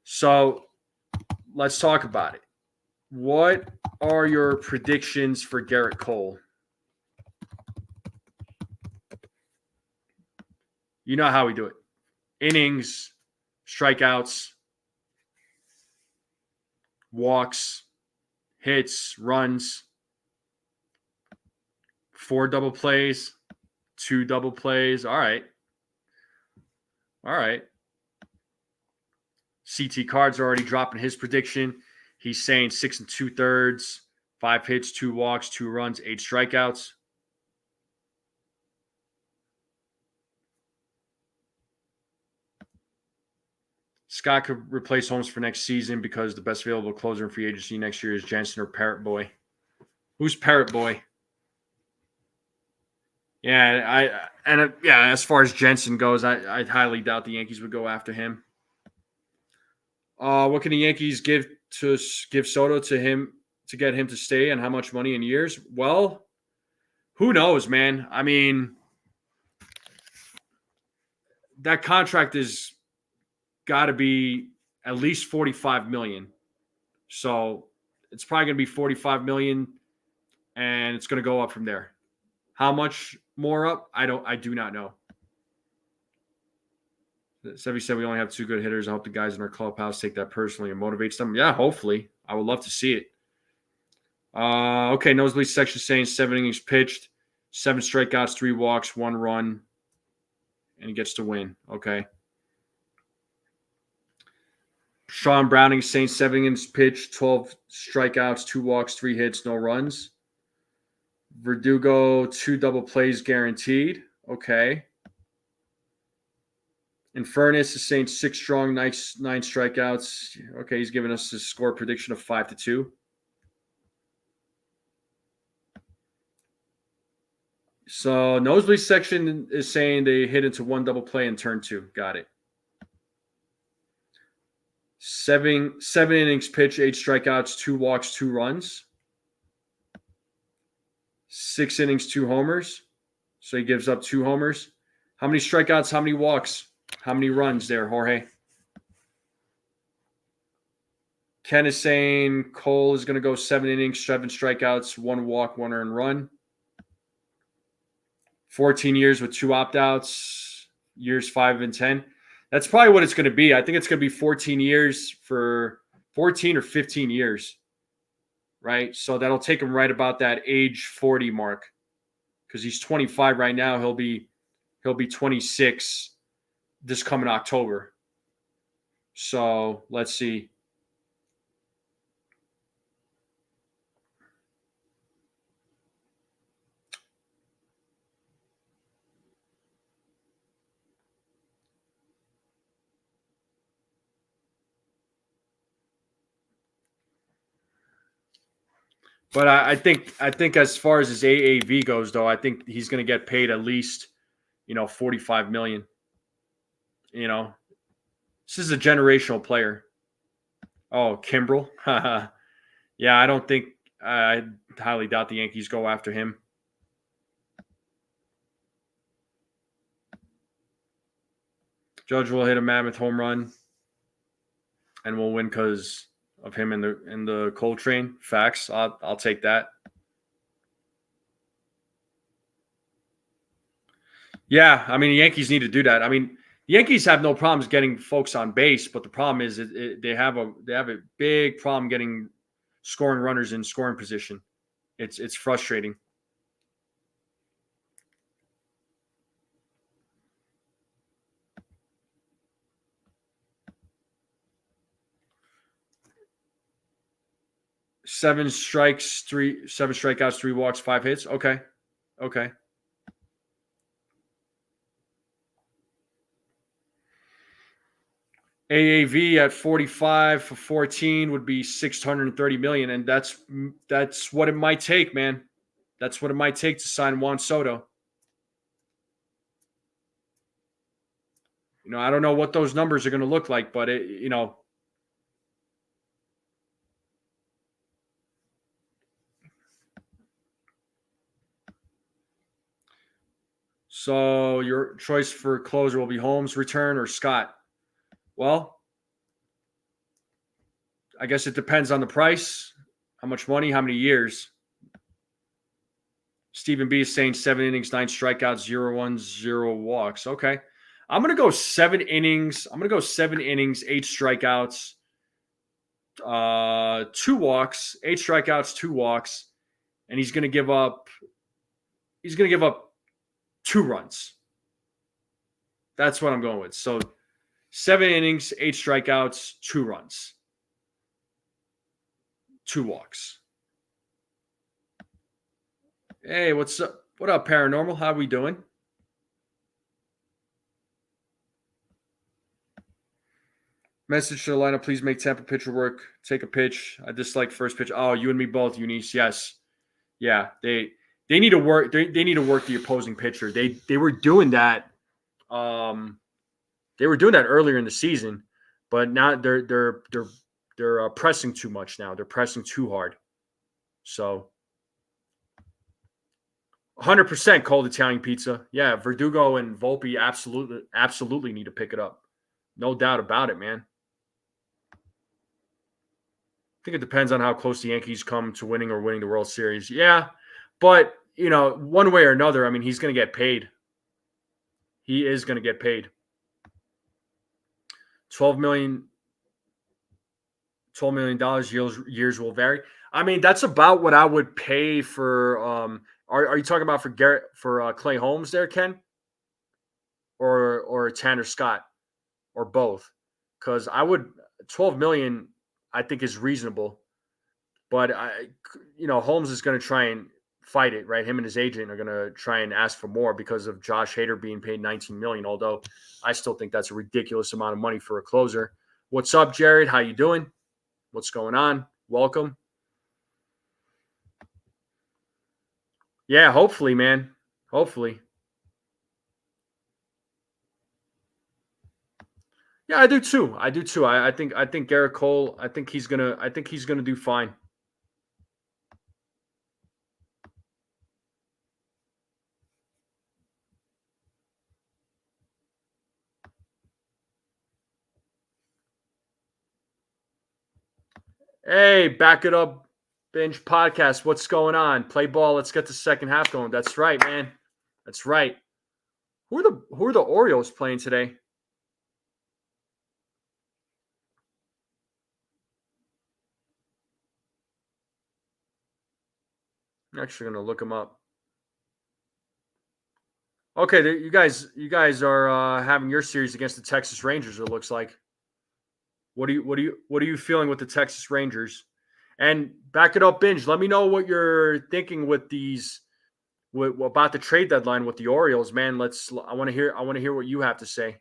So let's talk about it. What are your predictions for Garrett Cole? You know how we do it. Innings, strikeouts, walks, hits, runs, 4 double plays, 2 double plays. All right. CT Card's already dropping his prediction. He's saying 6 2/3, 5 hits, 2 walks, 2 runs, 8 strikeouts. Scott could replace Holmes for next season because the best available closer in free agency next year is Jensen or Parrot Boy. Who's Parrot Boy? Yeah, as far as Jensen goes, I highly doubt the Yankees would go after him. What can the Yankees give Soto to him to get him to stay and how much money in years? Well, who knows, man? I mean, that contract is got to be at least $45 million. So it's probably going to be $45 million, and it's going to go up from there. How much more up? I do not know. Sevy said we only have 2 good hitters. I hope the guys in our clubhouse take that personally and motivates them. Yeah, hopefully. I would love to see it. Okay, nosebleed section saying 7 innings pitched, 7 strikeouts, 3 walks, 1 run, and he gets to win. Okay. Sean Browning saying 7 innings pitched, 12 strikeouts, 2 walks, 3 hits, no runs. Verdugo, 2 double plays guaranteed. Okay. Infernus is saying 6 strong, 9 strikeouts. Okay, he's giving us his score prediction of 5-2. So nosebleed section is saying they hit into 1 double play in turn 2. Got it. 7 innings pitched, 8 strikeouts, 2 walks, 2 runs. 6 innings, 2 homers. So he gives up 2 homers. How many strikeouts? How many walks? How many runs there, Jorge? Ken is saying Cole is going to go 7 innings, 7 strikeouts, 1 walk, 1 earned run. 14 years with 2 opt-outs, years 5 and 10. That's probably what it's going to be. I think it's going to be 14 years for 14 or 15 years, right? So that'll take him right about that age 40 mark because he's 25 right now. He'll be 26 this coming October. So let's see. But I think as far as his AAV goes, though, I think he's going to get paid at least, $45 million. This is a generational player. Oh, Kimbrel. Yeah, I highly doubt the Yankees go after him. Judge will hit a mammoth home run, and we'll win because of him in the Coltrane. Facts. I'll take that. Yeah, I mean the Yankees need to do that. I mean the Yankees have no problems getting folks on base, but the problem is they have a big problem getting scoring runners in scoring position. It's frustrating. Seven strikeouts, 3 walks, 5 hits. Okay. AAV at 45 for 14 would be 630 million, and that's what it might take, man. That's what it might take to sign Juan Soto. I don't know what those numbers are going to look like, but So your choice for closer will be Holmes, return, or Scott. Well, I guess it depends on the price, how much money, how many years. Stephen B is saying 7 innings, 9 strikeouts, 0 runs, 0 walks. Okay. I'm going to go 7 innings. 8 strikeouts, 2 walks, 8 strikeouts, 2 walks, and he's going to give up 2 runs. That's what I'm going with. So 7 innings, 8 strikeouts, 2 runs, 2 walks. Hey, what's up? What up, Paranormal? How we doing? Message to the lineup, please make Tampa pitcher work. Take a pitch. I dislike first pitch. Oh, you and me both, Eunice. Yes. Yeah, they need to work. They need to work the opposing pitcher. They were doing that. They were doing that earlier in the season, but now they're pressing too much now. They're pressing too hard. So 100% cold Italian pizza. Yeah, Verdugo and Volpe absolutely need to pick it up. No doubt about it, man. I think it depends on how close the Yankees come to winning the World Series. Yeah, but one way or another, I mean, he's going to get paid. He is going to get paid. 12 million dollars. Years will vary. I mean, that's about what I would pay for. Are you talking about for Clay Holmes there, Ken, or Tanner Scott, or both? Because I would 12 million. I think is reasonable, but Holmes is going to try and fight it, right? Him and his agent are going to try and ask for more because of Josh Hader being paid 19 million. Although I still think that's a ridiculous amount of money for a closer. What's up, Jared? How you doing? What's going on? Welcome. Yeah, hopefully, man. Hopefully. Yeah, I do too. I think Garrett Cole. I think he's gonna do fine. Hey, back it up, Binge Podcast. What's going on? Play ball. Let's get the second half going. That's right, man. That's right. Who are the Orioles playing today? I'm actually gonna look them up. Okay, you guys are having your series against the Texas Rangers. It looks like. What are you feeling with the Texas Rangers? And back it up, Binge. Let me know what you're thinking with these about the trade deadline with the Orioles, man. I want to hear what you have to say.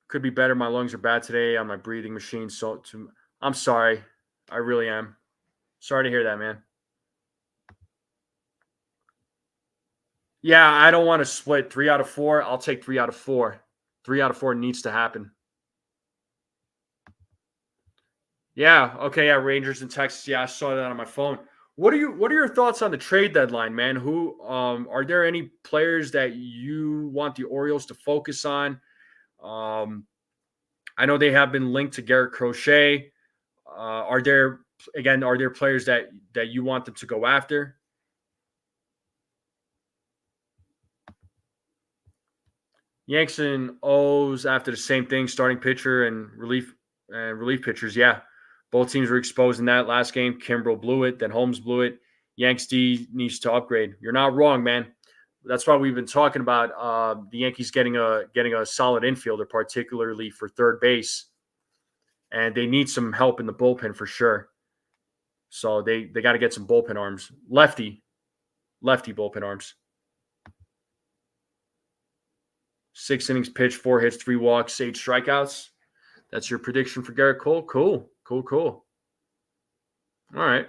Could be better. My lungs are bad today on my breathing machine. I'm sorry. I really am. Sorry to hear that, man. Yeah, I don't want to split 3 out of 4. I'll take 3 out of 4. 3 out of 4 needs to happen. Yeah. Okay. Yeah. Rangers and Texas. Yeah, I saw that on my phone. What are your thoughts on the trade deadline, man? Who are there any players that you want the Orioles to focus on? I know they have been linked to Garrett Crochet. Are there players that you want them to go after? Yanks and O's after the same thing, starting pitcher and relief pitchers. Yeah, both teams were exposed in that last game. Kimbrel blew it, then Holmes blew it. Yanks D needs to upgrade. You're not wrong, man. That's why we've been talking about the Yankees getting a solid infielder, particularly for third base, and they need some help in the bullpen for sure. So they got to get some bullpen arms, lefty bullpen arms. 6 innings pitched, 4 hits, 3 walks, 8 strikeouts. That's your prediction for Garrett Cole? Cool. All right.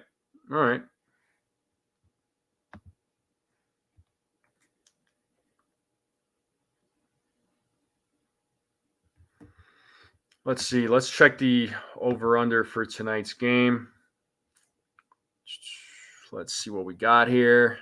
Let's see. Let's check the over-under for tonight's game. Let's see what we got here.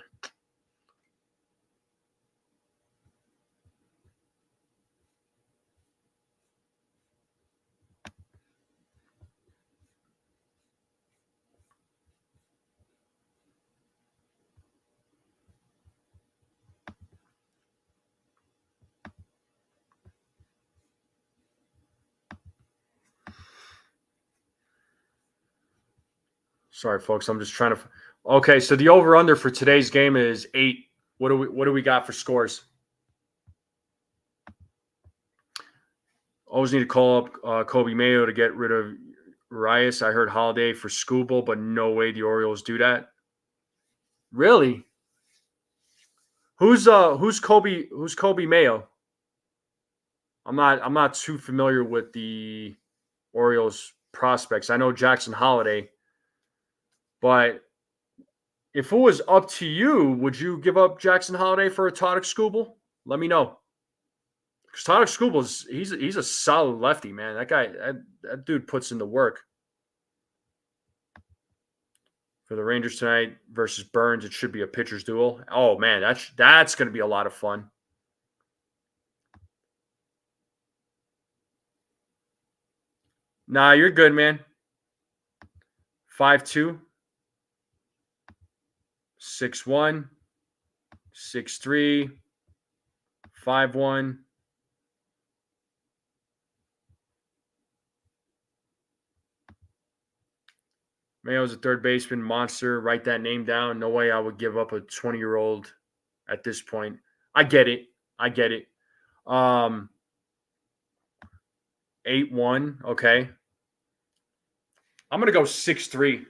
Sorry, folks. I'm just trying to. Okay, so the over/under for today's game is 8. What do we got for scores? Always need to call up Kobe Mayo to get rid of Rias. I heard Holiday for Scooble, but no way the Orioles do that. Really? Who's Kobe Mayo? I'm not too familiar with the Orioles prospects. I know Jackson Holiday, but if it was up to you, would you give up Jackson Holiday for a Todic Scooble? Let me know. Because Tyler Skubal's he's a solid lefty, man. That guy, that dude puts in the work. For the Rangers tonight versus Burns, it should be a pitcher's duel. Oh man, that's going to be a lot of fun. Nah, you're good, man. 5'2", 6'1", 6'3", 5'1". Mayo's a third baseman, monster. Write that name down. No way I would give up a 20-year-old at this point. I get it. I get it. 8'1". Okay. I'm gonna go 6'3".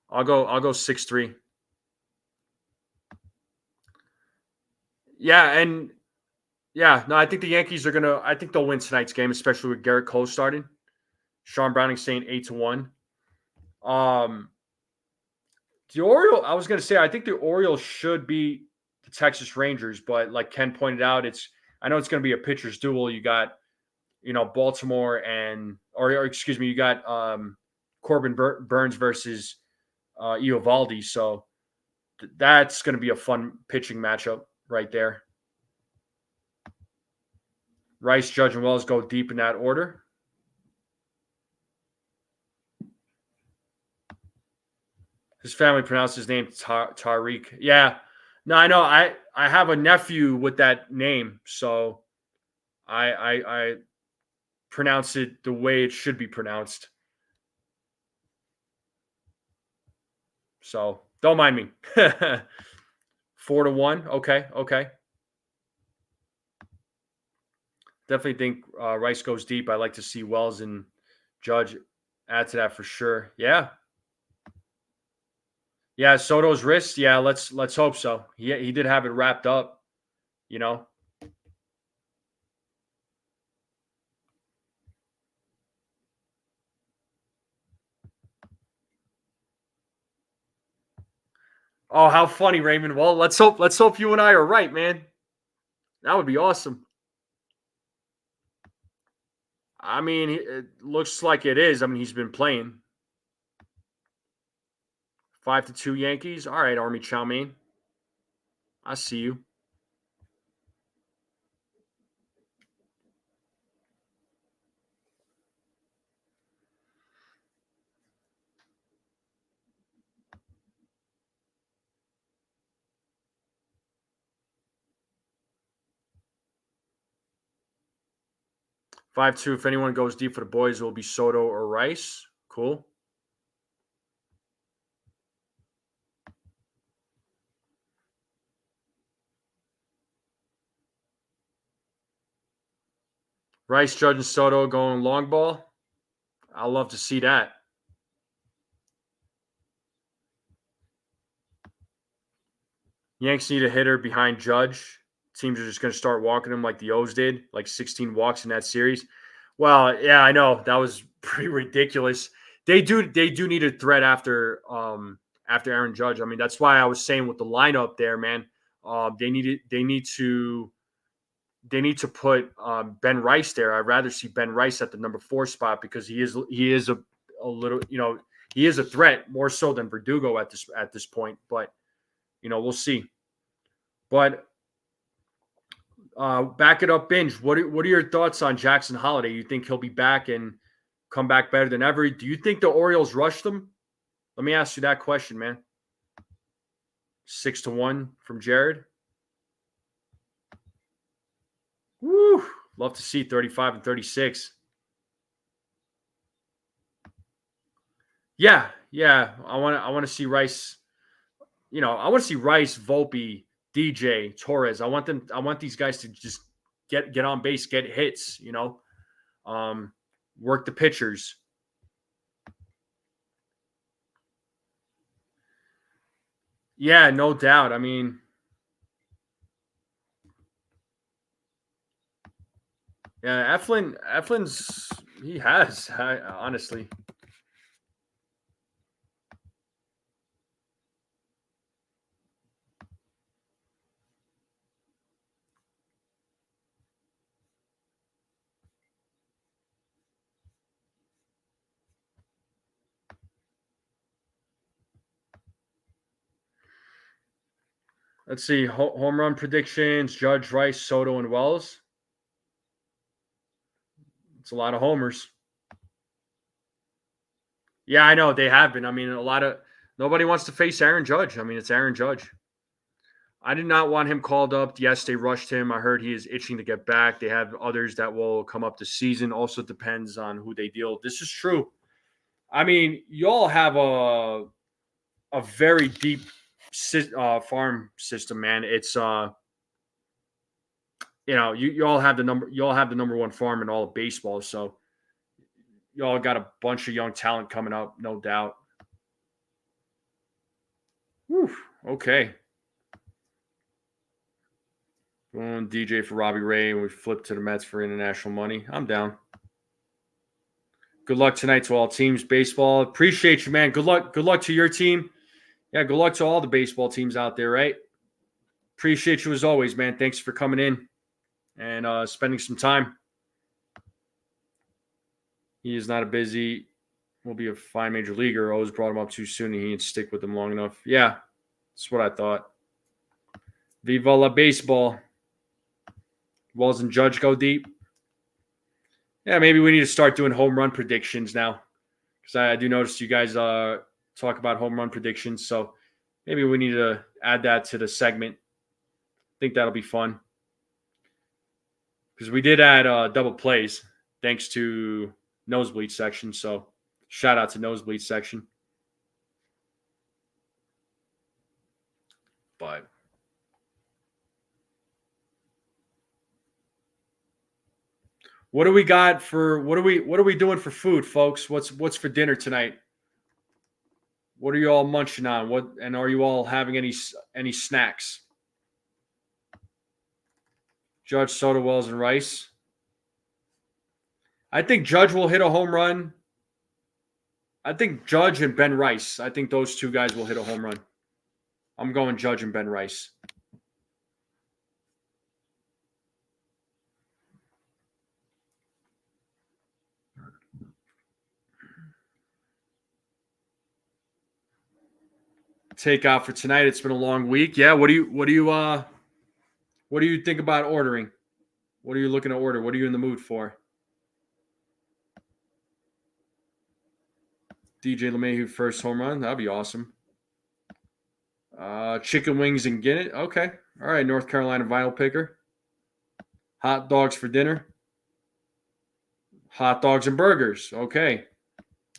I'll go 6'3". Yeah, and yeah, no, I think the Yankees are gonna. I think they'll win tonight's game, especially with Garrett Cole starting. Sean Browning saying 8-1. Um, the Orioles. I was gonna say I think the Orioles should beat the Texas Rangers, but like Ken pointed out, I know it's gonna be a pitcher's duel. You got Baltimore or excuse me, you got Corbin Burns versus Eovaldi, so that's gonna be a fun pitching matchup right there. Rice, Judge, and Wells go deep in that order. His family pronounced his name Tariq. Yeah. No, I know. I have a nephew with that name, so I pronounce it the way it should be pronounced. So don't mind me. 4-1. Okay. Okay. Definitely think Rice goes deep. I like to see Wells and Judge add to that for sure. Yeah. Yeah, Soto's wrist. Yeah, let's hope so. He did have it wrapped up, you know. Oh, how funny, Raymond. Well, let's hope you and I are right, man. That would be awesome. I mean, it looks like it is. I mean, he's been playing 5-2 Yankees. All right, Army Chow Mein. I see you. 5-2. If anyone goes deep for the boys, it will be Soto or Rice. Cool. Rice, Judge, and Soto going long ball. I'll love to see that. Yanks need a hitter behind Judge. Teams are just going to start walking him like the O's did, like 16 walks in that series. Well, yeah, I know that was pretty ridiculous. They do need a threat after Aaron Judge. I mean, that's why I was saying with the lineup there, man. They need to put Ben Rice there. I'd rather see Ben Rice at the number 4 spot because he is a little he is a threat more so than Verdugo at this point. But we'll see. But back it up, binge. What are your thoughts on Jackson Holiday? You think he'll be back and come back better than ever? Do you think the Orioles rushed him? Let me ask you that question, man. 6-1 from Jared. Woo! Love to see 35 and 36. Yeah. I want to see Rice. I want to see Rice, Volpe, DJ, Torres. I want these guys to just get on base, get hits. Work the pitchers. Yeah, no doubt. I mean, yeah, Eflin's he has honestly. Let's see. Home run predictions: Judge, Rice, Soto, and Wells. It's a lot of homers. Yeah, I know they have been. I mean, nobody wants to face Aaron Judge. I mean, it's Aaron Judge. I did not want him called up. Yes, they rushed him. I heard he is itching to get back. They have others that will come up this season. Also depends on who they deal. This is true. I mean, y'all have a very deep farm system, man. It's you all have the number one farm in all of baseball. So y'all got a bunch of young talent coming up, no doubt. Whew, okay. Going DJ for Robbie Ray, and we flip to the Mets for international money. I'm down. Good luck tonight to all teams. Baseball. Appreciate you, man. Good luck. Good luck to your team. Yeah, good luck to all the baseball teams out there, right? Appreciate you as always, man. Thanks for coming in and spending some time. He is not a busy. Will be a fine major leaguer. Always brought him up too soon, and he didn't stick with him long enough. Yeah, that's what I thought. Viva la baseball. Wells and Judge go deep. Yeah, maybe we need to start doing home run predictions now, because I do notice you guys talk about home run predictions. So maybe we need to add that to the segment. I think that'll be fun, because we did add double plays thanks to Nosebleed section. So shout out to Nosebleed section. But what do we got for what are we doing for food, folks? What's for dinner tonight? What are you all munching on? And are you all having any snacks? Judge, Soto, Wells, and Rice. I think Judge will hit a home run. I think Judge and Ben Rice. I think those two guys will hit a home run. I'm going Judge and Ben Rice. Takeout for tonight. It's been a long week. Yeah. What do you think about ordering? What are you looking to order? What are you in the mood for? DJ LeMahieu first home run. That'd be awesome. Chicken wings and Guinness. Okay. All right. North Carolina vinyl picker. Hot dogs for dinner. Hot dogs and burgers. Okay.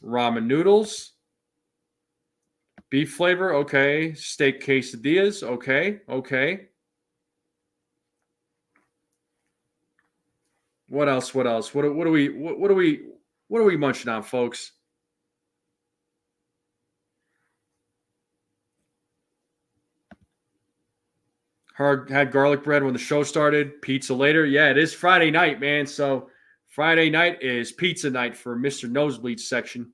Ramen noodles. Beef flavor. Okay. Steak quesadillas. Okay. Okay. What else? What else? What are we munching on, folks? Had garlic bread when the show started. Pizza later. Yeah, it is Friday night, man. So Friday night is pizza night for Mr. Nosebleed section.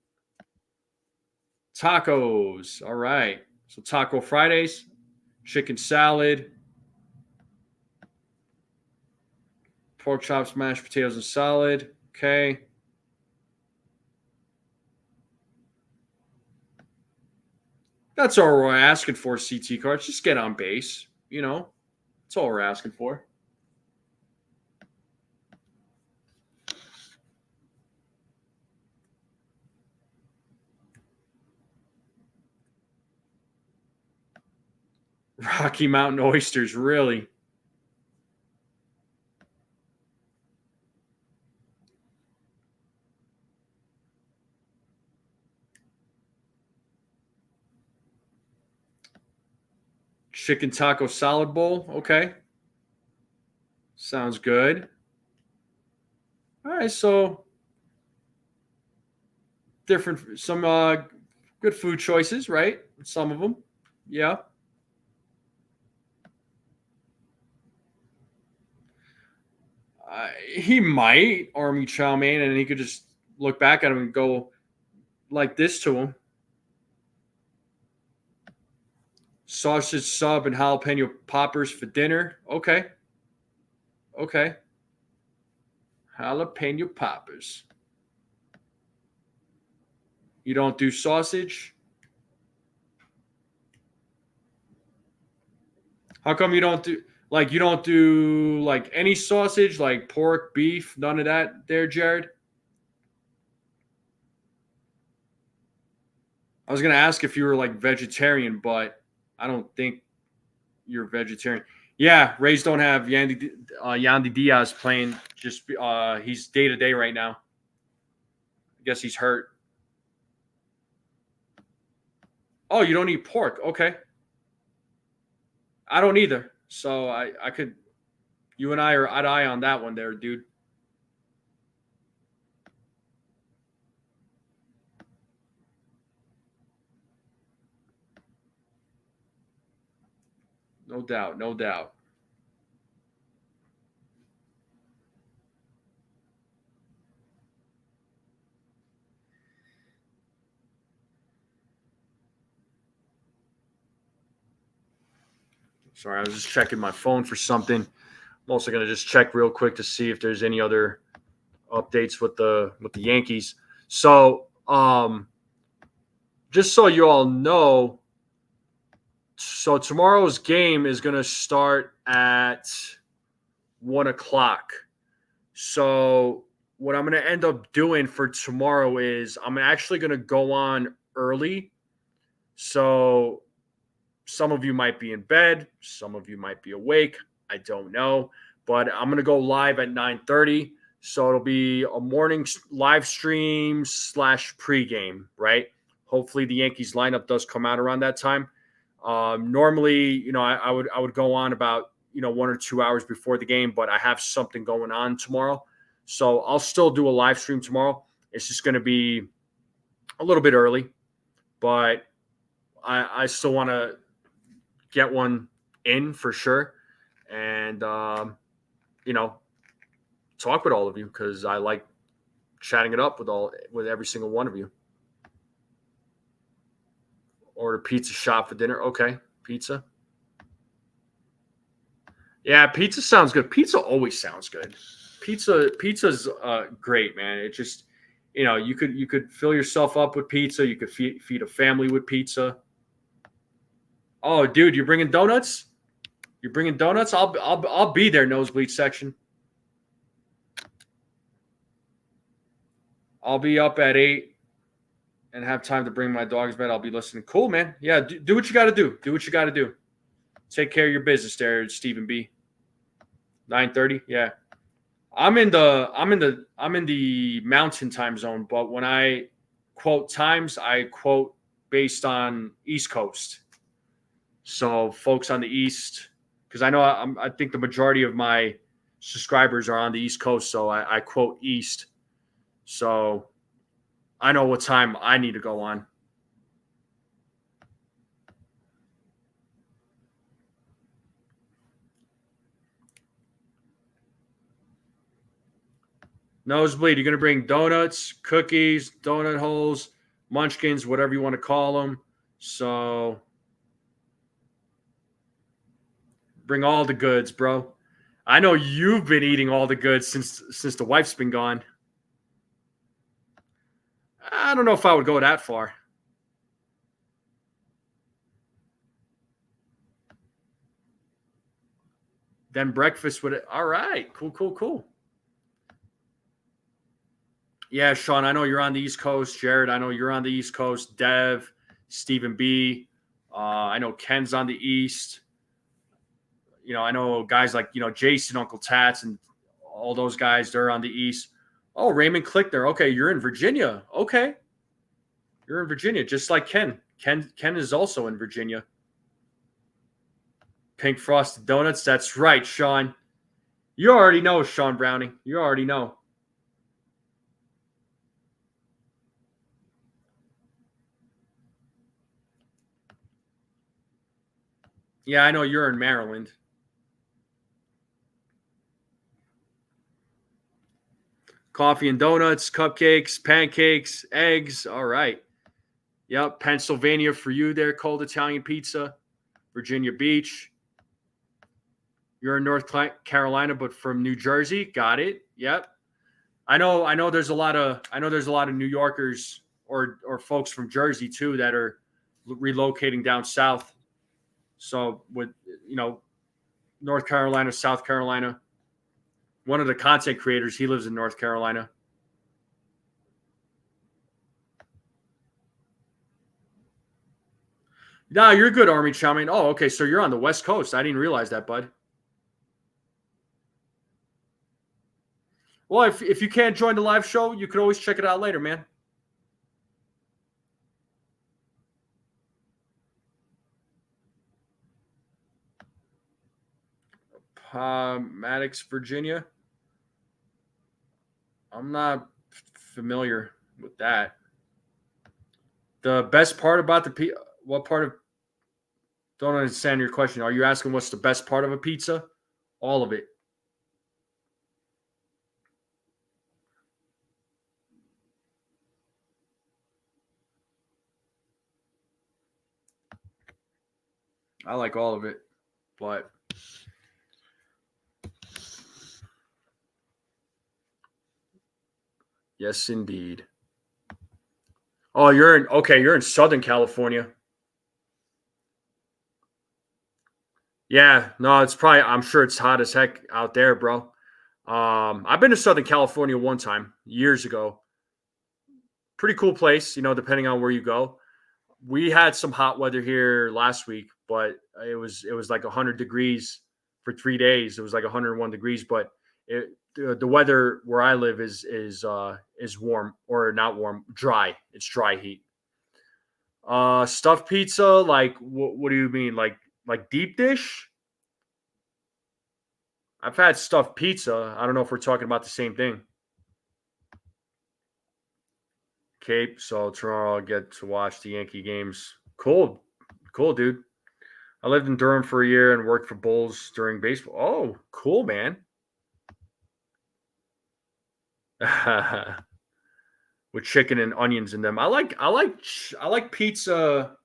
Tacos. All right. So Taco Fridays, chicken salad, pork chops, mashed potatoes, and salad. Okay. That's all we're asking for, CT cards. Just get on base. That's all we're asking for. Rocky Mountain oysters, really? Chicken taco salad bowl. Okay. Sounds good. All right, so some good food choices, right? Some of them. Yeah. He might army chow mein, and he could just look back at him and go like this to him. Sausage sub and jalapeno poppers for dinner. Okay. Okay. Jalapeno poppers. You don't do sausage? How come you don't do like any sausage, like pork, beef, none of that there, Jared? I was gonna ask if you were like vegetarian, but I don't think you're vegetarian. Yeah, Rays don't have Yandy Diaz playing. Just he's day to day right now. I guess he's hurt. Oh, you don't eat pork? Okay, I don't either. So I could. You and I are eye to eye on that one, there, dude. No doubt, no doubt. Sorry, I was just checking my phone for something. I'm also gonna just check real quick to see if there's any other updates with the Yankees. So, just so you all know, so tomorrow's game is gonna start at 1 o'clock. So, what I'm gonna end up doing for tomorrow is I'm actually gonna go on early. So some of you might be in bed, some of you might be awake. I don't know, but I'm gonna go live at 9:30. So it'll be a morning live stream slash pregame, right? Hopefully the Yankees lineup does come out around that time. Normally, I would go on about 1 or 2 hours before the game, but I have something going on tomorrow, so I'll still do a live stream tomorrow. It's just going to be a little bit early, but I still want to get one in for sure, and talk with all of you because I like chatting it up with every single one of you. Order pizza shop for dinner. Okay, pizza. Yeah, pizza sounds good. Pizza always sounds good. Pizza's great, man. It just you could fill yourself up with pizza. You could feed a family with pizza. Oh, dude, you're bringing donuts? You're bringing donuts? I'll be there, nosebleed section. I'll be up at 8 and have time to bring my dog's bed. I'll be listening. Cool, man. Yeah, do what you got to do. Do what you got to do. Take care of your business there, Stephen B. 9:30. Yeah. I'm in the mountain time zone, but when I quote times, I quote based on East Coast. So folks on the East, because I know I think the majority of my subscribers are on the East Coast, so I quote East. So I know what time I need to go on. Nosebleed, you're going to bring donuts, cookies, donut holes, munchkins, whatever you want to call them. So bring all the goods, bro. I know you've been eating all the goods since the wife's been gone. I don't know if I would go that far. Then breakfast would. All right, cool. Yeah, Sean, I know you're on the East Coast. Jared, I know you're on the East Coast. Dev, Stephen B. I know Ken's on the East. I know guys like Jason, Uncle Tats, and all those guys. They're on the East. Oh, Raymond Clickner. Okay, you're in Virginia. Okay, you're in Virginia, just like Ken. Ken is also in Virginia. Pink Frosted Donuts. That's right, Sean. You already know, Sean Browning. You already know. Yeah, I know you're in Maryland. Coffee and donuts, cupcakes, pancakes, eggs. All right. Yep. Pennsylvania for you there, cold Italian pizza. Virginia Beach. You're in North Carolina, but from New Jersey. Got it. Yep. I know there's a lot of New Yorkers or folks from Jersey too that are relocating down south. So with North Carolina, South Carolina. One of the content creators, he lives in North Carolina. Nah, you're good, Army Chowman. Oh, okay. So you're on the West Coast. I didn't realize that, bud. Well, if you can't join the live show, you could always check it out later, man. Maddox, Virginia. I'm not familiar with that. The best part about what part of? Don't understand your question. Are you asking what's the best part of a pizza? All of it. I like all of it, but yes, indeed. Oh, you're in Southern California. Yeah, no, it's probably. I'm sure it's hot as heck out there, bro. I've been to Southern California one time years ago. Pretty cool place, depending on where you go. We had some hot weather here last week, but it was like 100 degrees for 3 days. It was like 101 degrees, but the weather where I live is warm, or not warm, dry. It's dry heat. Stuffed pizza, like what do you mean, like deep dish? I've had stuffed pizza. I don't know if we're talking about the same thing. Cape. So tomorrow I'll get to watch the Yankee games. Cool, dude. I lived in Durham for a year and worked for Bulls during baseball. Oh, cool, man. With chicken and onions in them. I like pizza.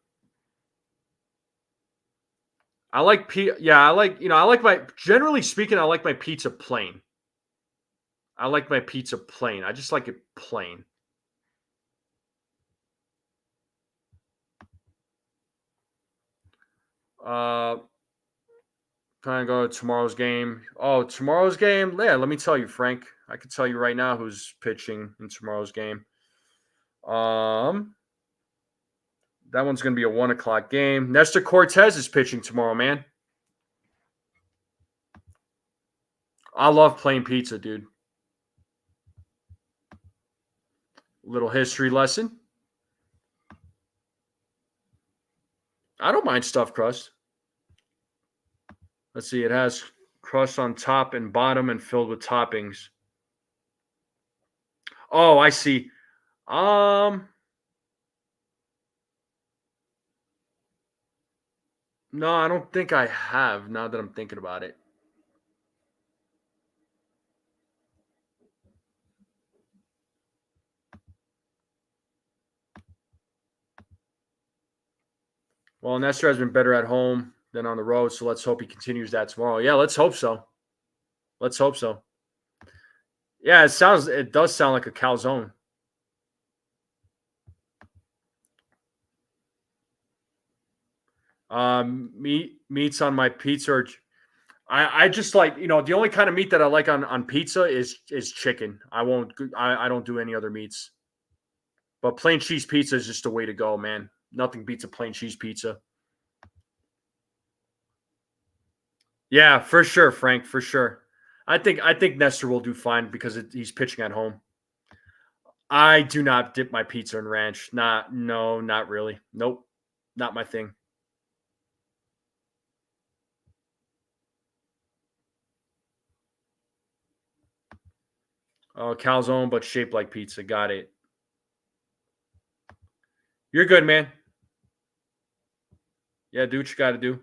I like yeah, I like my, generally speaking, I like my pizza plain. I like my pizza plain. I just like it plain. Trying to go to tomorrow's game. Oh, tomorrow's game? Yeah, let me tell you, Frank. I can tell you right now who's pitching in tomorrow's game. That one's going to be a 1:00 game. Nestor Cortez is pitching tomorrow, man. I love plain pizza, dude. Little history lesson. I don't mind stuffed crust. Let's see. It has crust on top and bottom and filled with toppings. Oh, I see. No, I don't think I have, now that I'm thinking about it. Well, Nestor has been better at home than on the road, so let's hope he continues that tomorrow. Yeah, let's hope so. Let's hope so. Yeah, it does sound like a calzone. Meats on my pizza. I just like, the only kind of meat that I like on pizza is chicken. I don't do any other meats. But plain cheese pizza is just the way to go, man. Nothing beats a plain cheese pizza. Yeah, for sure, Frank, for sure. I think Nestor will do fine because he's pitching at home. I do not dip my pizza in ranch. Not really. Nope, not my thing. Oh, calzone, but shaped like pizza. Got it. You're good, man. Yeah, do what you got to do.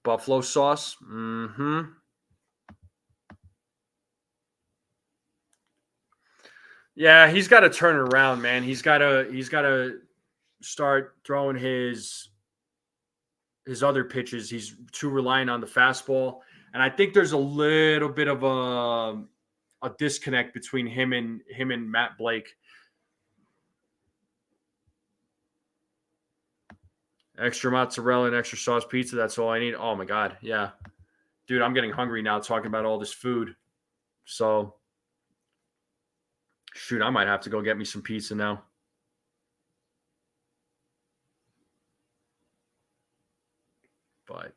Buffalo sauce. Mm-hmm. Yeah, he's got to turn it around, man. He's got to start throwing his other pitches. He's too reliant on the fastball, and I think there's a little bit of a disconnect between him and Matt Blake. Extra mozzarella and extra sauce pizza. That's all I need. Oh my God. Yeah. Dude, I'm getting hungry now talking about all this food. So, shoot, I might have to go get me some pizza now. But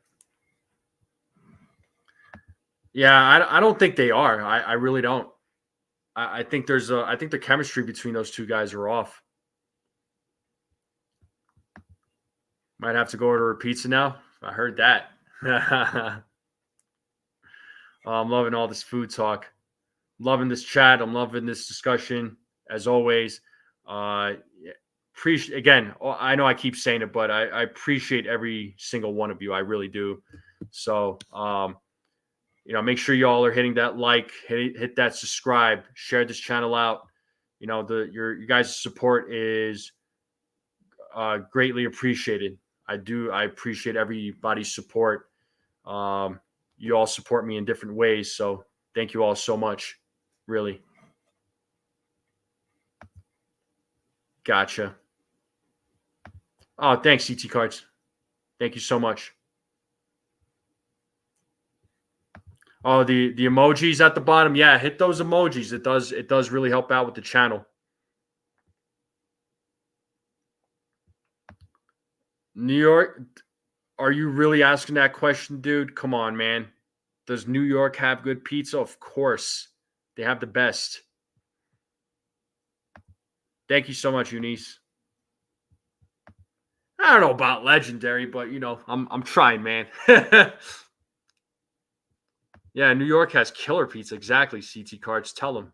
yeah, I don't think they are. I really don't. I think I think the chemistry between those two guys are off. Might have to go order a pizza now. I heard that. I'm loving all this food talk. Loving this chat. I'm loving this discussion as always. Appreciate again. I know I keep saying it, but I appreciate every single one of you. I really do. So, make sure y'all are hitting that like, hit that subscribe, share this channel out. Your guys' support is greatly appreciated. I appreciate everybody's support. You all support me in different ways, so thank you all so much. Really. Gotcha. Oh, thanks, CT Cards. Thank you so much. Oh, the emojis at the bottom. Yeah, hit those emojis. It does really help out with the channel. New York, are you really asking that question, dude? Come on, man. Does New York have good pizza? Of course. They have the best. Thank you so much, Eunice. I don't know about legendary, but I'm trying, man. Yeah, New York has killer pizza. Exactly, CT Cards. Tell them.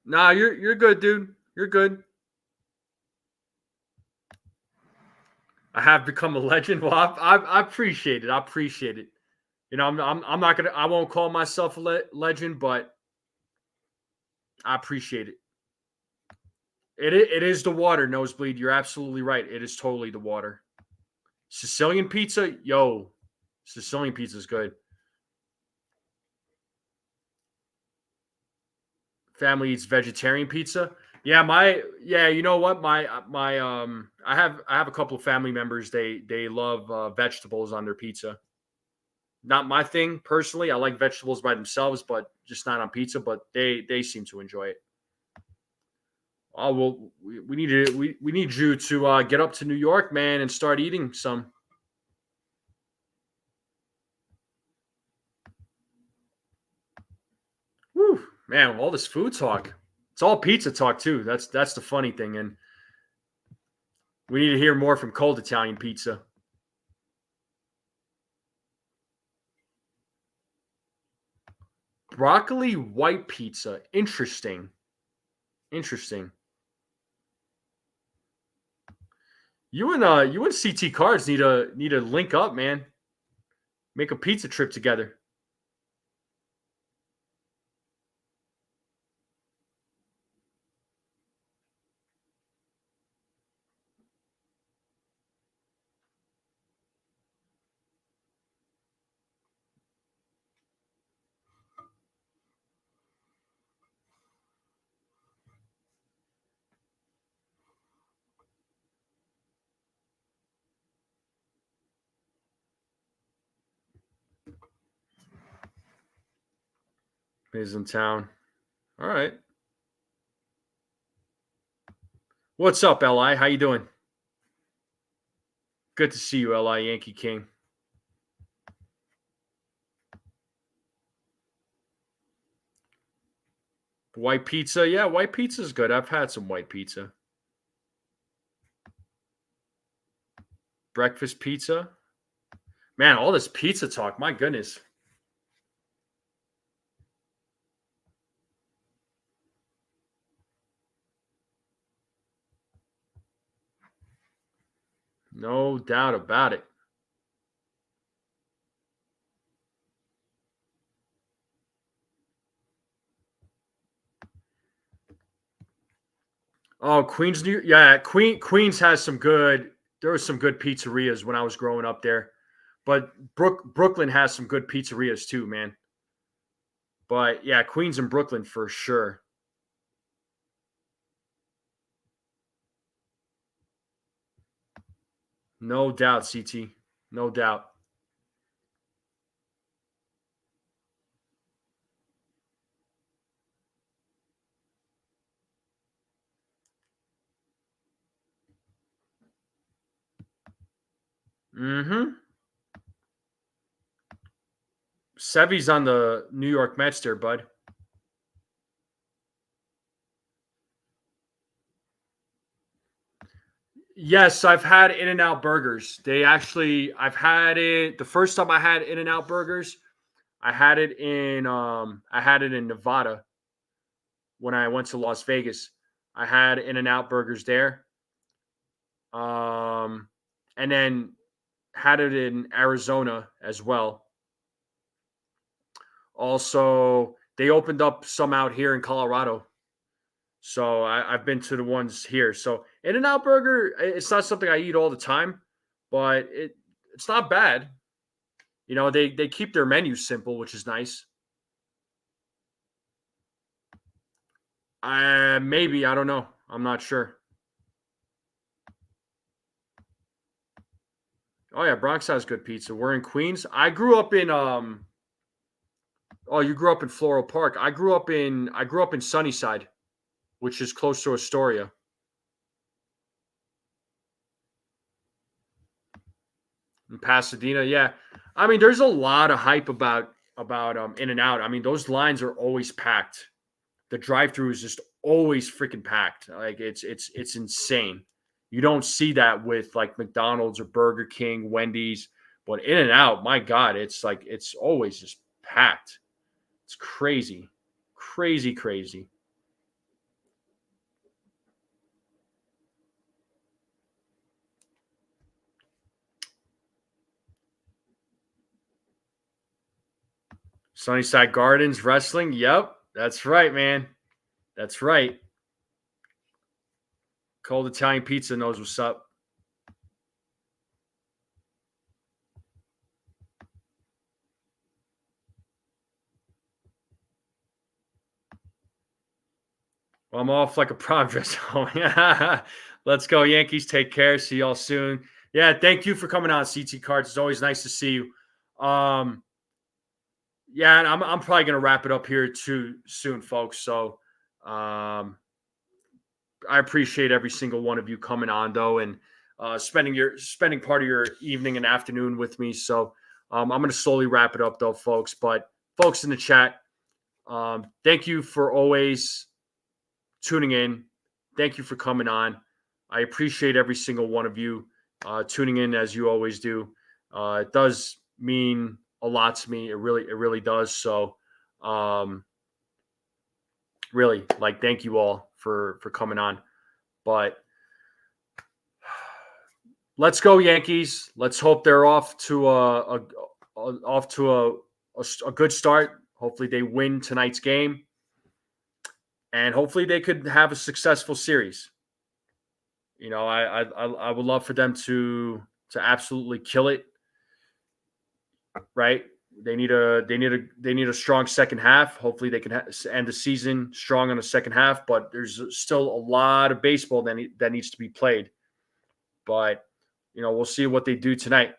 Nah, you're good, dude. You're good. I have become a legend. Well, I appreciate it. I appreciate it. I'm not gonna. I won't call myself a legend, but I appreciate it. It is the water, Nosebleed. You're absolutely right. It is totally the water. Sicilian pizza, yo, Sicilian pizza is good. Family eats vegetarian pizza. Yeah. You know what? I have a couple of family members. They love vegetables on their pizza. Not my thing personally. I like vegetables by themselves, but just not on pizza. But they seem to enjoy it. Oh well, we need you to get up to New York, man, and start eating some. Whew, man, all this food talk. It's all pizza talk too. That's the funny thing, and we need to hear more from Cold Italian Pizza. Broccoli white pizza. Interesting. Interesting. You and CT Cards need to link up, man. Make a pizza trip together. He's in town. All right. What's up, Li? How you doing? Good to see you, Li Yankee King. White pizza, yeah, white pizza is good. I've had some white pizza. Breakfast pizza. Man, all this pizza talk. My goodness. No doubt about it. Oh, Queens, yeah, Queens has some good. There were some good pizzerias when I was growing up there, but Brooklyn has some good pizzerias too, man. But yeah, Queens and Brooklyn for sure. No doubt, CT. No doubt. Mm-hmm. Sevy's on the New York Mets there, bud. Yes, I've had In and Out burgers. I've had it the first time I had In and Out burgers. I had it in Nevada when I went to Las Vegas. I had In and Out burgers there. Um, and then had it in Arizona as well. Also, they opened up some out here in Colorado. So I've been to the ones here. So In and Out Burger, it's not something I eat all the time, but it's not bad. You know, they keep their menus simple, which is nice. Maybe I don't know. I'm not sure. Oh yeah, Bronx has good pizza. We're in Queens. I grew up in Oh, you grew up in Floral Park. I grew up in Sunnyside, which is close to Astoria. In Pasadena. Yeah, I mean, there's a lot of hype about In and Out. I mean, those lines are always packed. The drive-through is just always freaking packed. Like it's insane. You don't see that with like McDonald's or Burger King, Wendy's, but In and Out, my God, it's like it's always just packed. It's crazy, crazy, crazy. Sunnyside Gardens Wrestling. Yep, that's right, man. That's right. Cold Italian Pizza knows what's up. Well, I'm off like a prom dress home. Let's go, Yankees. Take care. See y'all soon. Yeah, thank you for coming on, CT Cards. It's always nice to see you. Yeah, and I'm probably gonna wrap it up here too soon, folks. So um, I appreciate every single one of you coming on though, and spending part of your evening and afternoon with me. So I'm gonna slowly wrap it up though, folks. But folks in the chat, thank you for always tuning in. Thank you for coming on. I appreciate every single one of you tuning in as you always do. It does mean a lot to me. It really does. So, um, really, like, thank you all for coming on. But let's go, Yankees. Let's hope they're off to a good start. Hopefully, they win tonight's game, and hopefully, they could have a successful series. You know, I would love for them to absolutely kill it. Right? They need a strong second half. Hopefully, they can end the season strong on the second half. But there's still a lot of baseball that needs to be played. But you know, we'll see what they do tonight.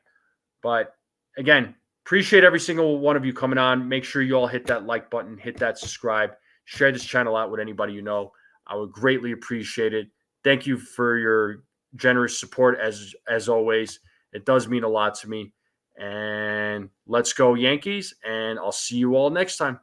But again, appreciate every single one of you coming on. Make sure you all hit that like button, hit that subscribe, share this channel out with anybody you know. I would greatly appreciate it. Thank you for your generous support as always. It does mean a lot to me. And let's go Yankees, and I'll see you all next time.